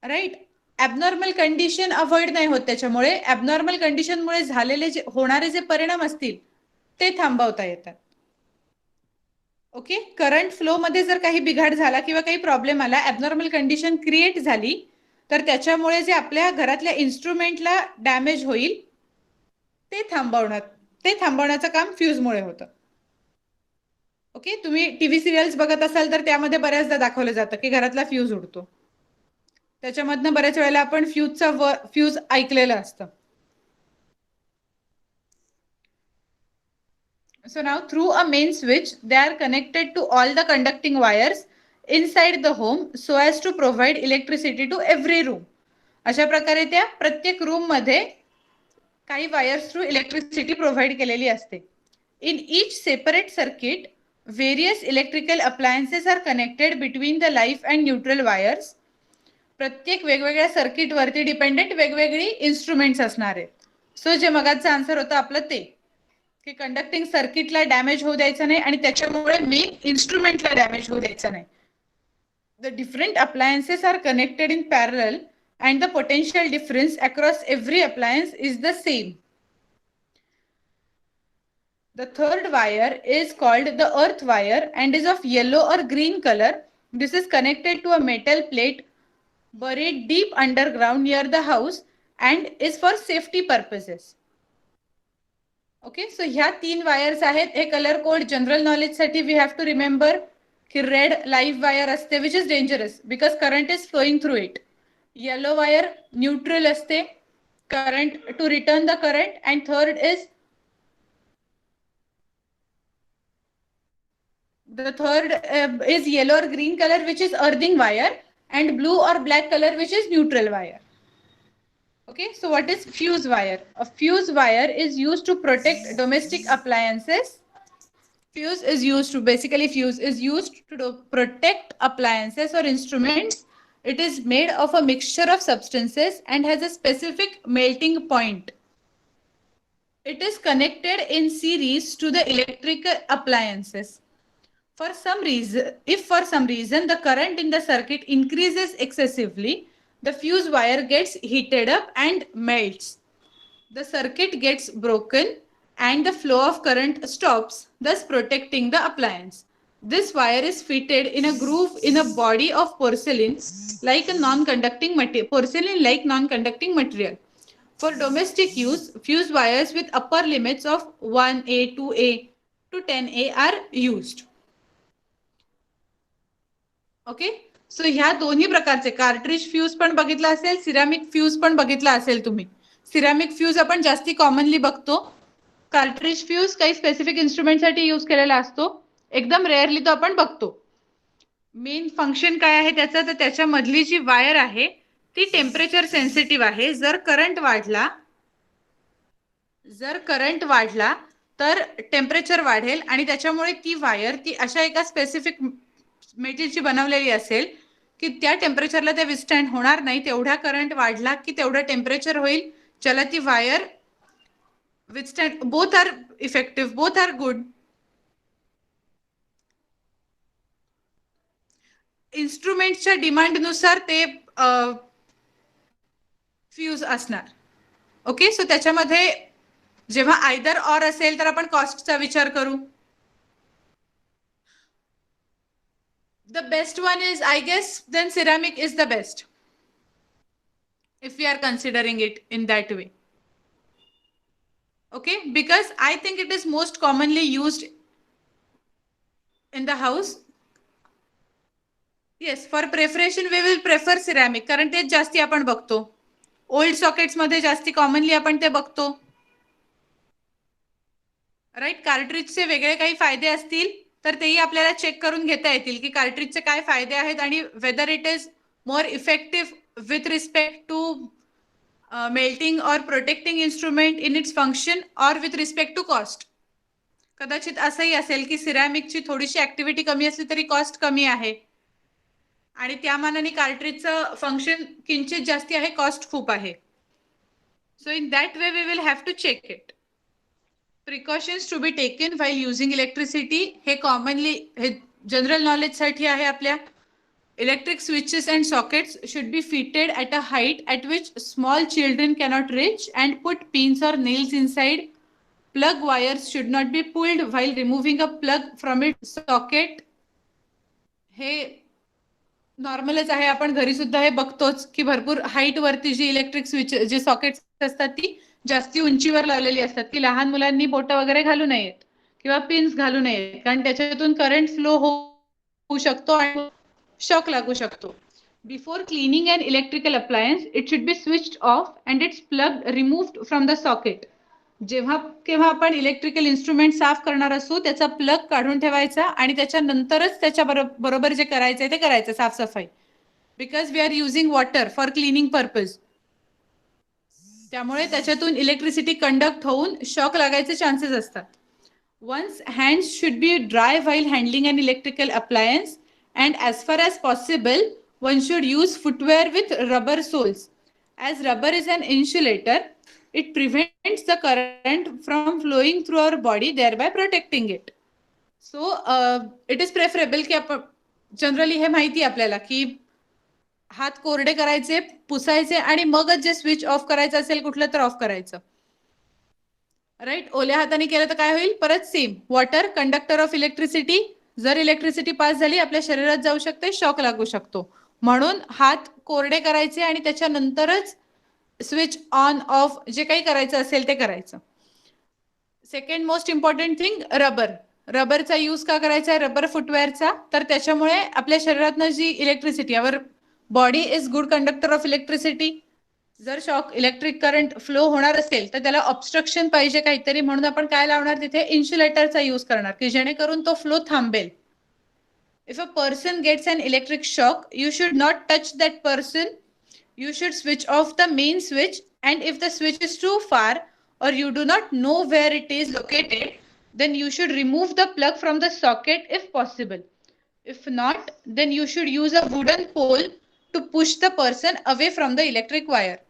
राईट. ॲबनॉर्मल कंडिशन अवॉइड नाही होत त्याच्यामुळे. ॲबनॉर्मल कंडिशनमुळे झालेले जे होणारे जे परिणाम असतील ते थांबवता येतात. ओके, करंट फ्लो मध्ये जर काही बिघाड झाला किंवा काही प्रॉब्लेम आला, ॲबनॉर्मल कंडिशन क्रिएट झाली, तर त्याच्यामुळे जे आपल्या घरातल्या इन्स्ट्रुमेंटला डॅमेज होईल ते थांबवण्याचं काम फ्यूजमुळे होतं. ओके, तुम्ही टीव्ही सिरियल्स बघत असाल तर त्यामध्ये बऱ्याचदा दाखवलं जातं की घरातला फ्यूज उडतो. त्याच्यामधनं बऱ्याच वेळेला आपण फ्यूज ऐकलेलं असतं. So now through a main switch, they are connected to all the conducting wires inside the home so as to provide electricity to every room. अशा प्रकारे त्या प्रत्येक रूम मध्ये काही वायर्स थ्रू इलेक्ट्रिसिटी प्रोव्हाइड केलेली असते. In each separate circuit, various electrical appliances are connected between the live and neutral wires. प्रत्येक वेगवेगळ्या सर्किट वरती डिपेंडेंट वेगवेगळी इन्स्ट्रुमेंट्स असणार आहेत. सो जे मगाचं आन्सर होतं आपलं ते की कंडक्टिंग सर्किटला डॅमेज होऊ द्यायचं नाही आणि त्याच्यामुळे मेन इन्स्ट्रुमेंटला डॅमेज होऊ द्यायचं नाही. The different appliances are connected in parallel and the potential difference across every appliance is the same. The third wire is called the earth wire and is of yellow or green color. This is connected to a metal plate buried deep underground near the house and is for safety purposes. Okay, so ह्या 3 wires आहेत. हे colour code general knowledge साठी we have to remember की red live wire असते which is dangerous because current is flowing through it. Yellow wire neutral असते, current to return the current. And third is yellow or green color which is earthing wire and blue or black color which is neutral wire. Okay, so what is fuse wire? A fuse wire is used to protect domestic appliances. Fuse is used to protect appliances or instruments. It is made of a mixture of substances and has a specific melting point. It is connected in series to the electrical appliances. If for some reason the current in the circuit increases excessively, the fuse wire gets heated up and melts. The circuit gets broken and the flow of current stops, thus protecting the appliance. This wire is fitted in a groove in a body of porcelain like non-conducting material. For domestic use, fuse wires with upper limits of 1A, 2A to 10A are used. Okay, so ह्या दोन्ही प्रकारचे cartridge fuse पण बघितला असेल, ceramic fuse पण बघितला असेल तुम्ही. सिरामिक फ्यूज आपण जास्ती कॉमनली बघतो कार्ट्रिज फ्यूज काही स्पेसिफिक इन्स्ट्रुमेंटसाठी यूज केलेला असतो, एकदम रेअरली तो आपण बघतो. मेन फंक्शन काय आहे त्याचं, तर त्याच्यामधली जी वायर आहे ती टेम्परेचर सेन्सिटिव्ह आहे. जर करंट वाढला तर टेम्परेचर वाढेल आणि त्याच्यामुळे ती वायर ती अशा एका स्पेसिफिक मेटलची बनवलेली असेल की त्या टेम्परेचरला ते विस्टँड होणार नाही. तेवढा करंट वाढला की तेवढं टेम्परेचर होईल ज्याला ती wire withstand. Both are effective, both are good. इन्स्ट्रुमेंटच्या डिमांडनुसार ते फ्यूज असणार. ओके, सो त्याच्यामध्ये जेव्हा आयदर ऑर असेल तर आपण कॉस्टचा विचार करू. The best one is, I guess, then ceramic is the best if we are considering it in that way. Okay, because I think it is most commonly used in the house. Yes, for preparation we will prefer ceramic, कारण ते जास्ती आपण बघतो. Old sockets मध्ये जास्ती commonly आपण ते बघतो. राईट. कार्ट्रिजचे वेगळे काही फायदे असतील तर तेही आपल्याला चेक करून घेता येतील की कार्ट्रिजचे काय फायदे आहेत आणि whether it is more effective with respect to melting or protecting instrument in its function or with respect to cost. कदाचित असंही असेल की सिरॅमिकची थोडीशी ऍक्टिव्हिटी कमी असली तरी कॉस्ट कमी आहे आणि त्या मानाने कार्ट्रिजचं फंक्शन किंचित जास्ती आहे, कॉस्ट खूप आहे. So in that way we will have to check it. Precautions to be taken while using electricity, हे कॉमनली हे जनरल नॉलेजसाठी आहे आपल्या. Electric switches and sockets should be fitted at a height at which small children cannot reach and put pins or nails inside. Plug wires should not be pulled while removing a plug from its socket. हे नॉर्मलच आहे, आपण घरी सुद्धा हे बघतोच की भरपूर हाईट वरती जी इलेक्ट्रिक स्विच जे सॉकेट्स असतात ती जास्ती उंचीवर लावलेली असतात की लहान मुलांनी बोटं वगैरे घालू नयेत किंवा पिन्स घालू नयेत, कारण त्याच्यातून करंट फ्लो होऊ शकतो आणि शॉक लागू शकतो. Before cleaning an electrical appliance, it should be switched off and its plug removed from the socket. जेव्हा केव्हा आपण इलेक्ट्रिकल इन्स्ट्रुमेंट साफ करणार असू त्याचा प्लग काढून ठेवायचा आणि त्याच्यानंतरच त्याच्या बरोबर जे करायचंय ते करायचं साफसफाई. Because we are using water for cleaning purpose. त्यामुळे त्याच्यातून इलेक्ट्रिसिटी कंडक्ट होऊन शॉक लागायचे चान्सेस असतात. One's hands should be dry while handling an electrical appliance, and as far as possible, one should use footwear with rubber soles. As rubber is an insulator, it prevents the current from flowing through our body, thereby protecting it. So, it is preferable की आपण generally हे माहिती आपल्याला की हात कोरडे करायचे, पुसायचे आणि मगच जे स्विच ऑफ करायचं असेल कुठलं तर ऑफ करायचं. राईट. ओल्या हाताने केलं तर काय होईल, परत same. Water conductor of electricity, जर इलेक्ट्रिसिटी पास झाली आपल्या शरीरात जाऊ शकते, शॉक लागू शकतो. म्हणून हात कोरडे करायचे आणि त्याच्यानंतरच स्विच ऑन ऑफ जे काही करायचं असेल ते करायचं. सेकंड मोस्ट इम्पॉर्टंट थिंग, रबरचा यूज का करायचा आहे, रबर फुटवेअरचा, तर त्याच्यामुळे आपल्या शरीरातनं जी electricity, our body is good conductor of electricity. जर शॉक इलेक्ट्रिक करंट फ्लो होणार असेल तर त्याला ऑब्स्ट्रक्शन पाहिजे काहीतरी, म्हणून आपण काय लावणार तिथे, इन्सुलेटरचा यूज करणार की जेणेकरून तो फ्लो थांबेल. If a person gets an electric shock, you should not touch that person. You should switch off the main switch, and if the switch is too far or you do not know where it is located, then you should remove the plug from the socket if possible. If not, then you should use a wooden pole to push the person away from the electric wire.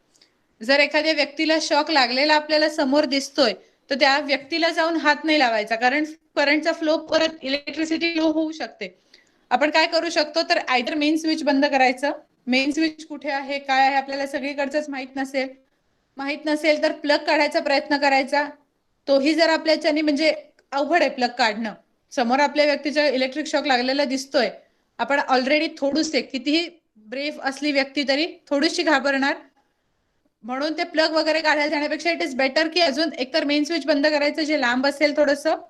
जर एखाद्या व्यक्तीला shock लागलेला आपल्याला समोर दिसतोय तर त्या व्यक्तीला जाऊन हात नाही लावायचा, कारण करंटचा फ्लो परत इलेक्ट्रिसिटी लो होऊ शकते. आपण काय करू शकतो तर आयदर मेन स्विच बंद करायचं. मेन स्विच कुठे आहे काय आहे आपल्याला सगळीकडचंच माहित नसेल तर प्लग काढायचा प्रयत्न करायचा. तोही जर आपल्याच्याने म्हणजे अवघड आहे प्लग काढणं, समोर आपल्या व्यक्तीच्या इलेक्ट्रिक शॉक लागलेला दिसतोय, आपण ऑलरेडी थोडीसे कितीही ब्रेव असली व्यक्ती तरी थोडीशी घाबरणार. म्हणून ते प्लग वगैरे काढायला जाण्यापेक्षा इट इज बेटर की अजून एकतर मेन स्विच बंद करायचं जे लांब असेल थोडंसं,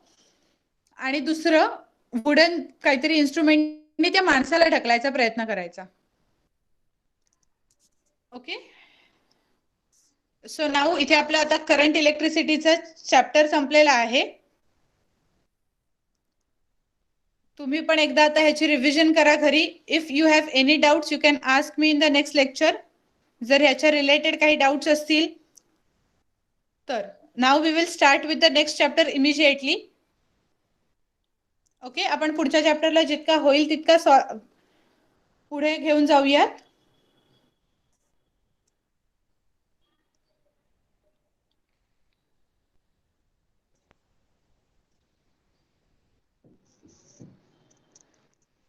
आणि दुसरं वुडन काहीतरी इन्स्ट्रुमेंटनी त्या माणसाला ढकलायचा प्रयत्न करायचा. ओके. सो नाऊ इथे आपला आता करंट इलेक्ट्रिसिटीचा चॅप्टर संपलेला आहे. तुम्ही पण एकदा आता ह्याची रिव्हिजन करा घरी. If you have any doubts you can ask me in the next lecture. जर ह्याच्या रिलेटेड काही डाऊट्स असतील तर. Now we will start with the next chapter immediately. Okay, आपण पुढच्या चॅप्टरला जितका होईल तितका पुढे घेऊन जाऊयात.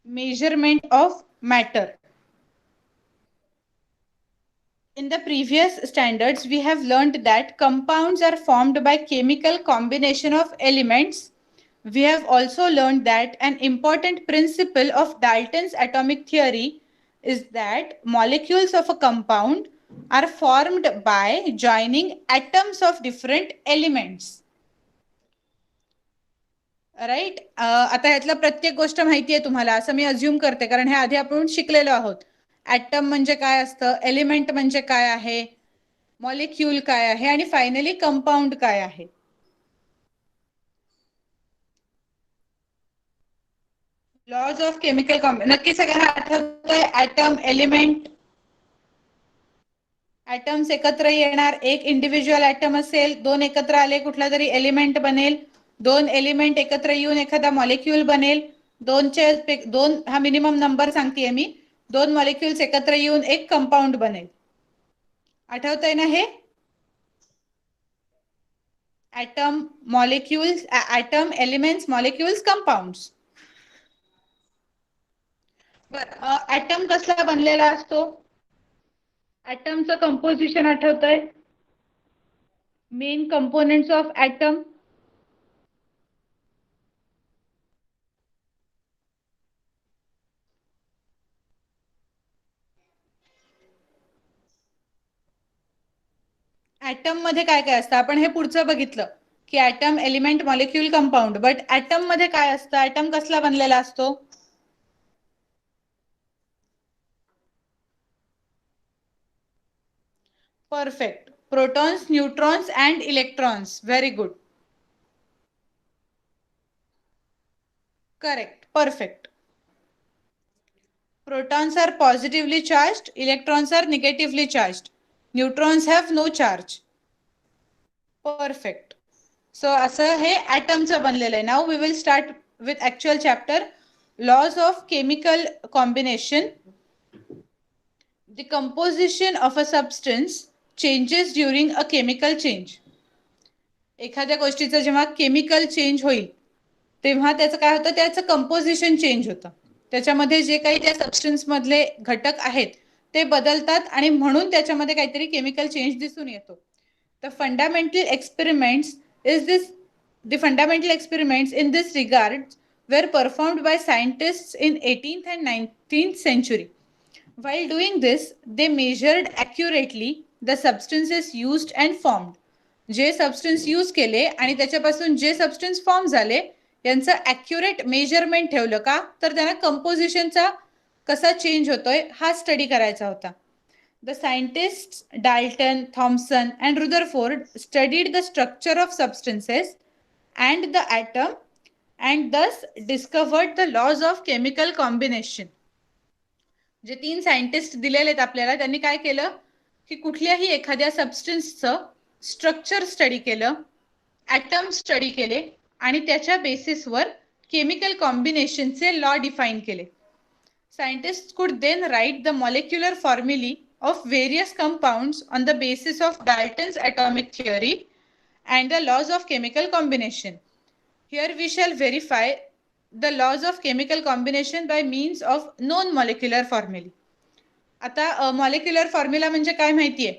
Measurement of matter. In the previous standards, we have learned that compounds are formed by chemical combination of elements. We have also learned that an important principle of Dalton's atomic theory is that molecules of a compound are formed by joining atoms of different elements. Right. आता यातलं प्रत्येक गोष्ट माहिती आहे तुम्हाला असं मी assume करते, कारण हे आधी आपण शिकलेलो आहोत. ॲटम म्हणजे काय असतं, एलिमेंट म्हणजे काय आहे, मॉलिक्यूल काय आहे आणि फायनली कंपाऊंड काय आहे. लॉज ऑफ केमिकल नक्की सगळ्यांना आठवतंय. ॲटम, एलिमेंट, ॲटम्स एकत्र येणार, एक इंडिव्हिज्युअल ॲटम असेल, दोन एकत्र आले कुठला तरी एलिमेंट बनेल, दोन एलिमेंट एकत्र येऊन एखादा मॉलिक्यूल बनेल, दोन हा मिनिमम नंबर सांगतेय मी, दोन मॉलिक्युल्स एकत्र येऊन एक कंपाऊंड बनेल. आठवतंय ना हे? Atom, molecules, atom, elements, molecules, compounds. बरं, ॲटम कसला बनलेला असतो? ॲटमचं कंपोजिशन आठवतंय? Main components of atom. Atom मध्ये काय काय असतं आपण हे पुढचं बघितलं की atom, element, molecule, compound. But atom मध्ये काय असतं? ॲटम कसला बनलेला असतो? Perfect. Protons, neutrons and electrons. Very good. Correct. Perfect. Protons are positively charged, electrons are negatively charged. Neutrons have no charge. Perfect. So असं हे ॲटमचं बनलेलं आहे. Now we will start with actual chapter. Laws of chemical combination. The composition of a substance changes during a chemical change. एखाद्या गोष्टीचं जेव्हा chemical change होईल तेव्हा त्याचं काय होतं, त्याचं कंपोजिशन चेंज होतं. त्याच्यामध्ये जे काही त्या सबस्टन्स मधले घटक आहेत ते बदलतात आणि म्हणून त्याच्यामध्ये काहीतरी केमिकल चेंज दिसून येतो. The fundamental experiments in this regard were performed by scientists in 18th and 19th century. While doing this, they measured accurately the substances used and formed. जे सबस्टन्स यूज केले आणि त्याच्यापासून जे सबस्टन्स फॉर्म झाले यांचं accurate measurement ठेवलं. का तर त्यांना कंपोजिशनचा कसा चेंज होतोय हा स्टडी करायचा होता. The scientists Dalton, Thomson and Rutherford studied the structure of substances and the atom and thus discovered the laws of chemical combination. जे 3 सायंटिस्ट दिलेले आहेत आपल्याला त्यांनी काय केलं की कुठल्याही एखाद्या सबस्टन्सचं स्ट्रक्चर स्टडी केलं, ॲटम स्टडी केले आणि त्याच्या बेसिसवर केमिकल कॉम्बिनेशनचे लॉ डिफाईन केले. Scientist could then write the molecular formulae of various compounds on the basis of Dalton's atomic theory and the laws of chemical combination. Here we shall verify the laws of chemical combination by means of known molecular formulae. आता molecular formula म्हणजे काय माहितीये?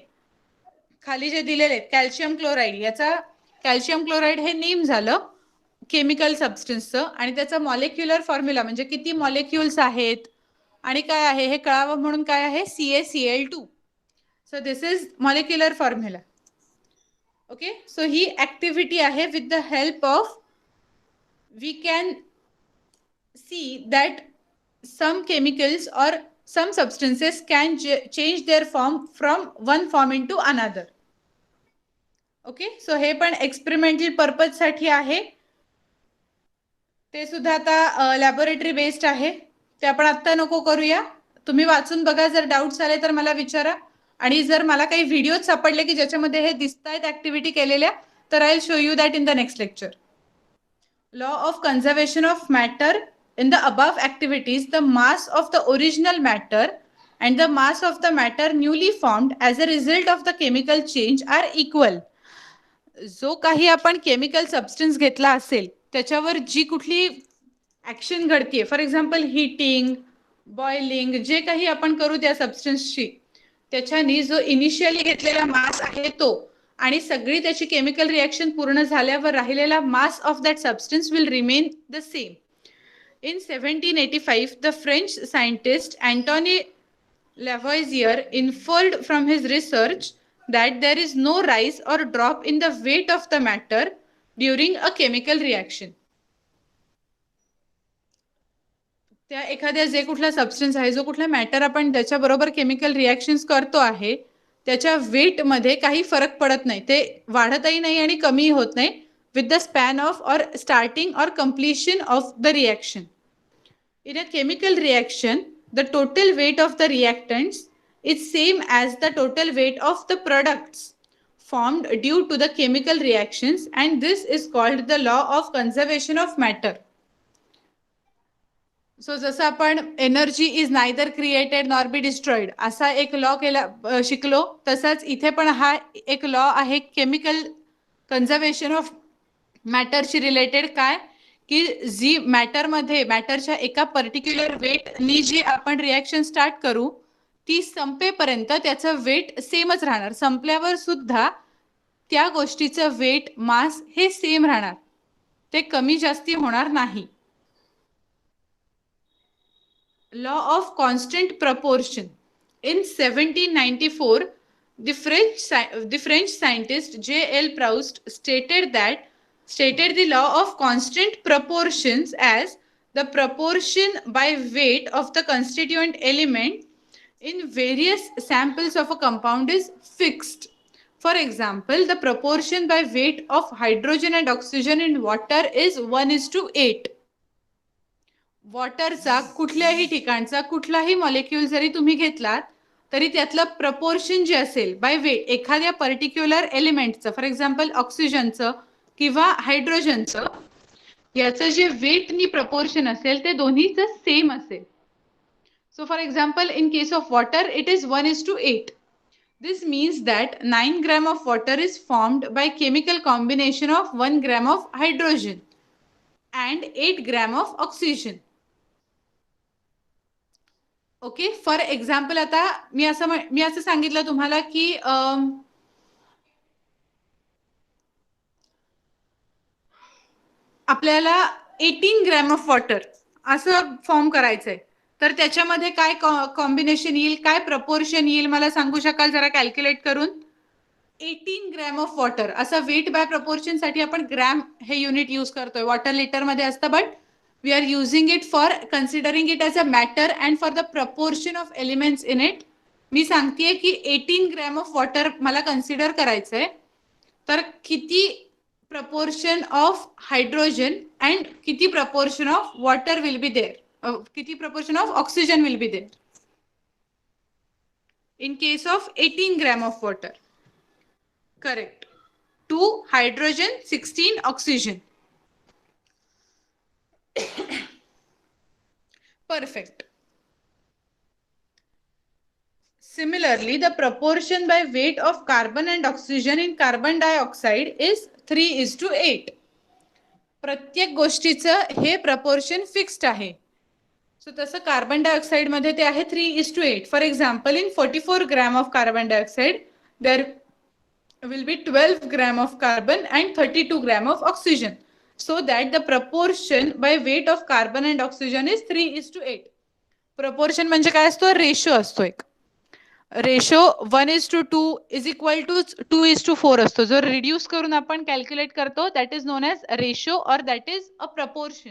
खाली जे दिलेले आहेत calcium chloride, याचा calcium chloride हे नेम झालं केमिकल सबस्टन्सचं आणि त्याचा मॉलिक्युलर फॉर्म्युला म्हणजे किती मॉलिक्युल्स आहेत आणि काय आहे हे कळावं म्हणून काय आहे, CaCl2. So this is molecular formula. Okay, so ही ऍक्टिव्हिटी आहे with the help of we can see that some chemicals or some substances can change their form from one form into another. Okay, so हे पण experimental purpose साठी आहे. ते सुद्धा आता laboratory based आहे. ते आपण आता नको करूया. तुम्ही वाचून बघा, जर डाऊट्स आले तर मला विचारा. आणि जर मला काही व्हिडिओ सापडले की ज्याच्यामध्ये हे दिसतायत ऍक्टिव्हिटी केलेल्या, तर I will show you that in the next lecture. Law of conservation of matter. In the above activities, the mass of the original matter and the mass of the matter newly formed as a result of the chemical change are equal. जो काही आपण chemical substance घेतला असेल त्याच्यावर जी कुठली action घडतीये, for example heating, boiling, जे काही आपण करू त्या सबस्टन्सची, त्याच्यानी जो इनिशियली घेतलेला मास आहे तो आणि सगळी त्याची केमिकल रिएक्शन पूर्ण झाल्यावर राहिलेला mass of that substance will remain the same. In 1785, the French scientist Antoine Lavoisier inferred from his research that there is no rise or drop in the weight of the matter during a chemical reaction. त्या एखाद्या जे कुठला substance आहे, जो कुठला matter आपण त्याच्याबरोबर chemical reactions करतो आहे, त्याच्या वेट मध्ये काही फरक पडत नाही. ते वाढतही नाही आणि कमी होत नाही with the span of or starting or completion of the reaction. In a chemical reaction, the total weight of the reactants is same as the total weight of the products formed due to the chemical reactions, and this is called the law of conservation of matter. So जसं आपण energy is neither created nor be destroyed असा एक law केला शिकलो, तसाच इथे पण हा एक लॉ आहे केमिकल कन्झर्वेशन ऑफ मॅटरशी रिलेटेड. काय की जी मॅटरमध्ये मॅटरच्या एका पर्टिक्युलर वेटनी जी आपण रिॲक्शन स्टार्ट करू, ती संपेपर्यंत त्याचं वेट सेमच राहणार. संपल्यावर सुद्धा त्या गोष्टीचं वेट मास हे सेम राहणार, ते कमी जास्ती होणार नाही. Law of constant proportion. In 1794, the French scientist J.L. Proust stated the law of constant proportions as the proportion by weight of the constituent element in various samples of a compound is fixed. For example, the proportion by weight of hydrogen and oxygen in water is 1:8. वॉटरचा कुठल्याही ठिकाणचा कुठलाही molecule जरी तुम्ही घेतलात तरी त्यातलं proportion जे असेल बाय वेट एखाद्या पर्टिक्युलर एलिमेंटचं, फॉर एक्झाम्पल ऑक्सिजनचं किंवा हायड्रोजनचं, याचं जे वेटनी प्रपोर्शन असेल ते दोन्हीचं सेम असेल. So for example in case of water it is 1:8. This means that 9 grams of water is formed by chemical combination of 1 gram of hydrogen and 8 grams of oxygen. Okay, for example आता मी असं सांगितलं तुम्हाला की आपल्याला 18 gram of water असं form करायचंय, तर त्याच्यामध्ये काय कॉम्बिनेशन येईल, काय प्रपोर्शन येईल, मला सांगू शकाल जरा कॅल्क्युलेट करून? 18 ग्रॅम ऑफ वॉटर असं वेट बाय प्रपोर्शन साठी आपण ग्रॅम हे युनिट यूज करतोय. वॉटर लिटर मध्ये असतं, but we are using it for considering it as a matter and for the proportion of elements in it. मी सांगतेय की 18 ग्रॅम ऑफ वॉटर मला कन्सिडर करायचंय, तर किती प्रपोर्शन ऑफ हायड्रोजन अँड किती proportion of water will be there, किती proportion of oxygen will be there in case of 18 gram of water. Correct. 2 hydrogen, 16 oxygen. Perfect. Similarly, the proportion by weight of carbon and oxygen in carbon dioxide is 3:8. प्रत्येक गोष्टीचं हे proportion fixed आहे. So तसं carbon dioxide मध्ये ते आहे 3:8. For example in 44 gram of carbon dioxide there will be 12 gram of carbon and 32 gram of oxygen. So that the proportion by weight of carbon and oxygen is 3:8. Proportion म्हणजे काय असतो? Ratio असतो. एक ratio 1:2 is equal to 2:4 असतो. जो reduce करून आपण calculate करतो that is known as ratio or that is a proportion.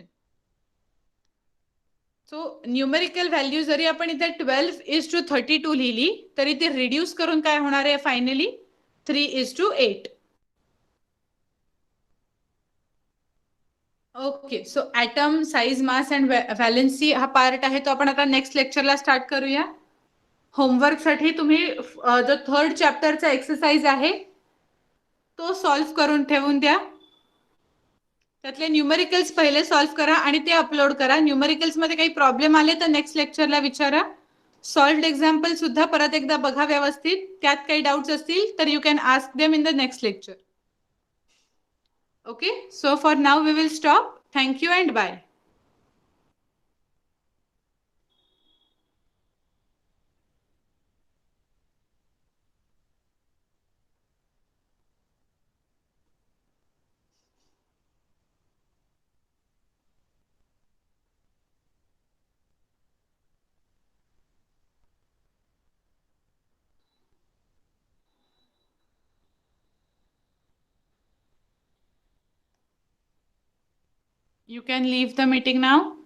So numerical value जरी आपण इथे 12:32 लिहिली तरी ती रिड्यूस करून काय होणार आहे finally 3:8. Okay, so atom size, mass and valency हा पार्ट आहे तो आपण आता नेक्स्ट लेक्चरला स्टार्ट करूया. होमवर्कसाठी तुम्ही जो थर्ड चॅप्टरचा एक्सरसाइज आहे तो सॉल्व्ह करून ठेवून द्या. त्यातले न्यूमेरिकल्स पहिले सॉल्व्ह करा आणि ते अपलोड करा. न्यूमेरिकल्स मध्ये काही प्रॉब्लेम आले तर नेक्स्ट लेक्चरला विचारा. सॉल्व्ड एक्झाम्पल सुद्धा परत एकदा बघा व्यवस्थित. त्यात काही डाऊट्स असतील तर you can ask them in the next lecture. Okay, so for now we will stop. Thank you and bye. You can leave the meeting now.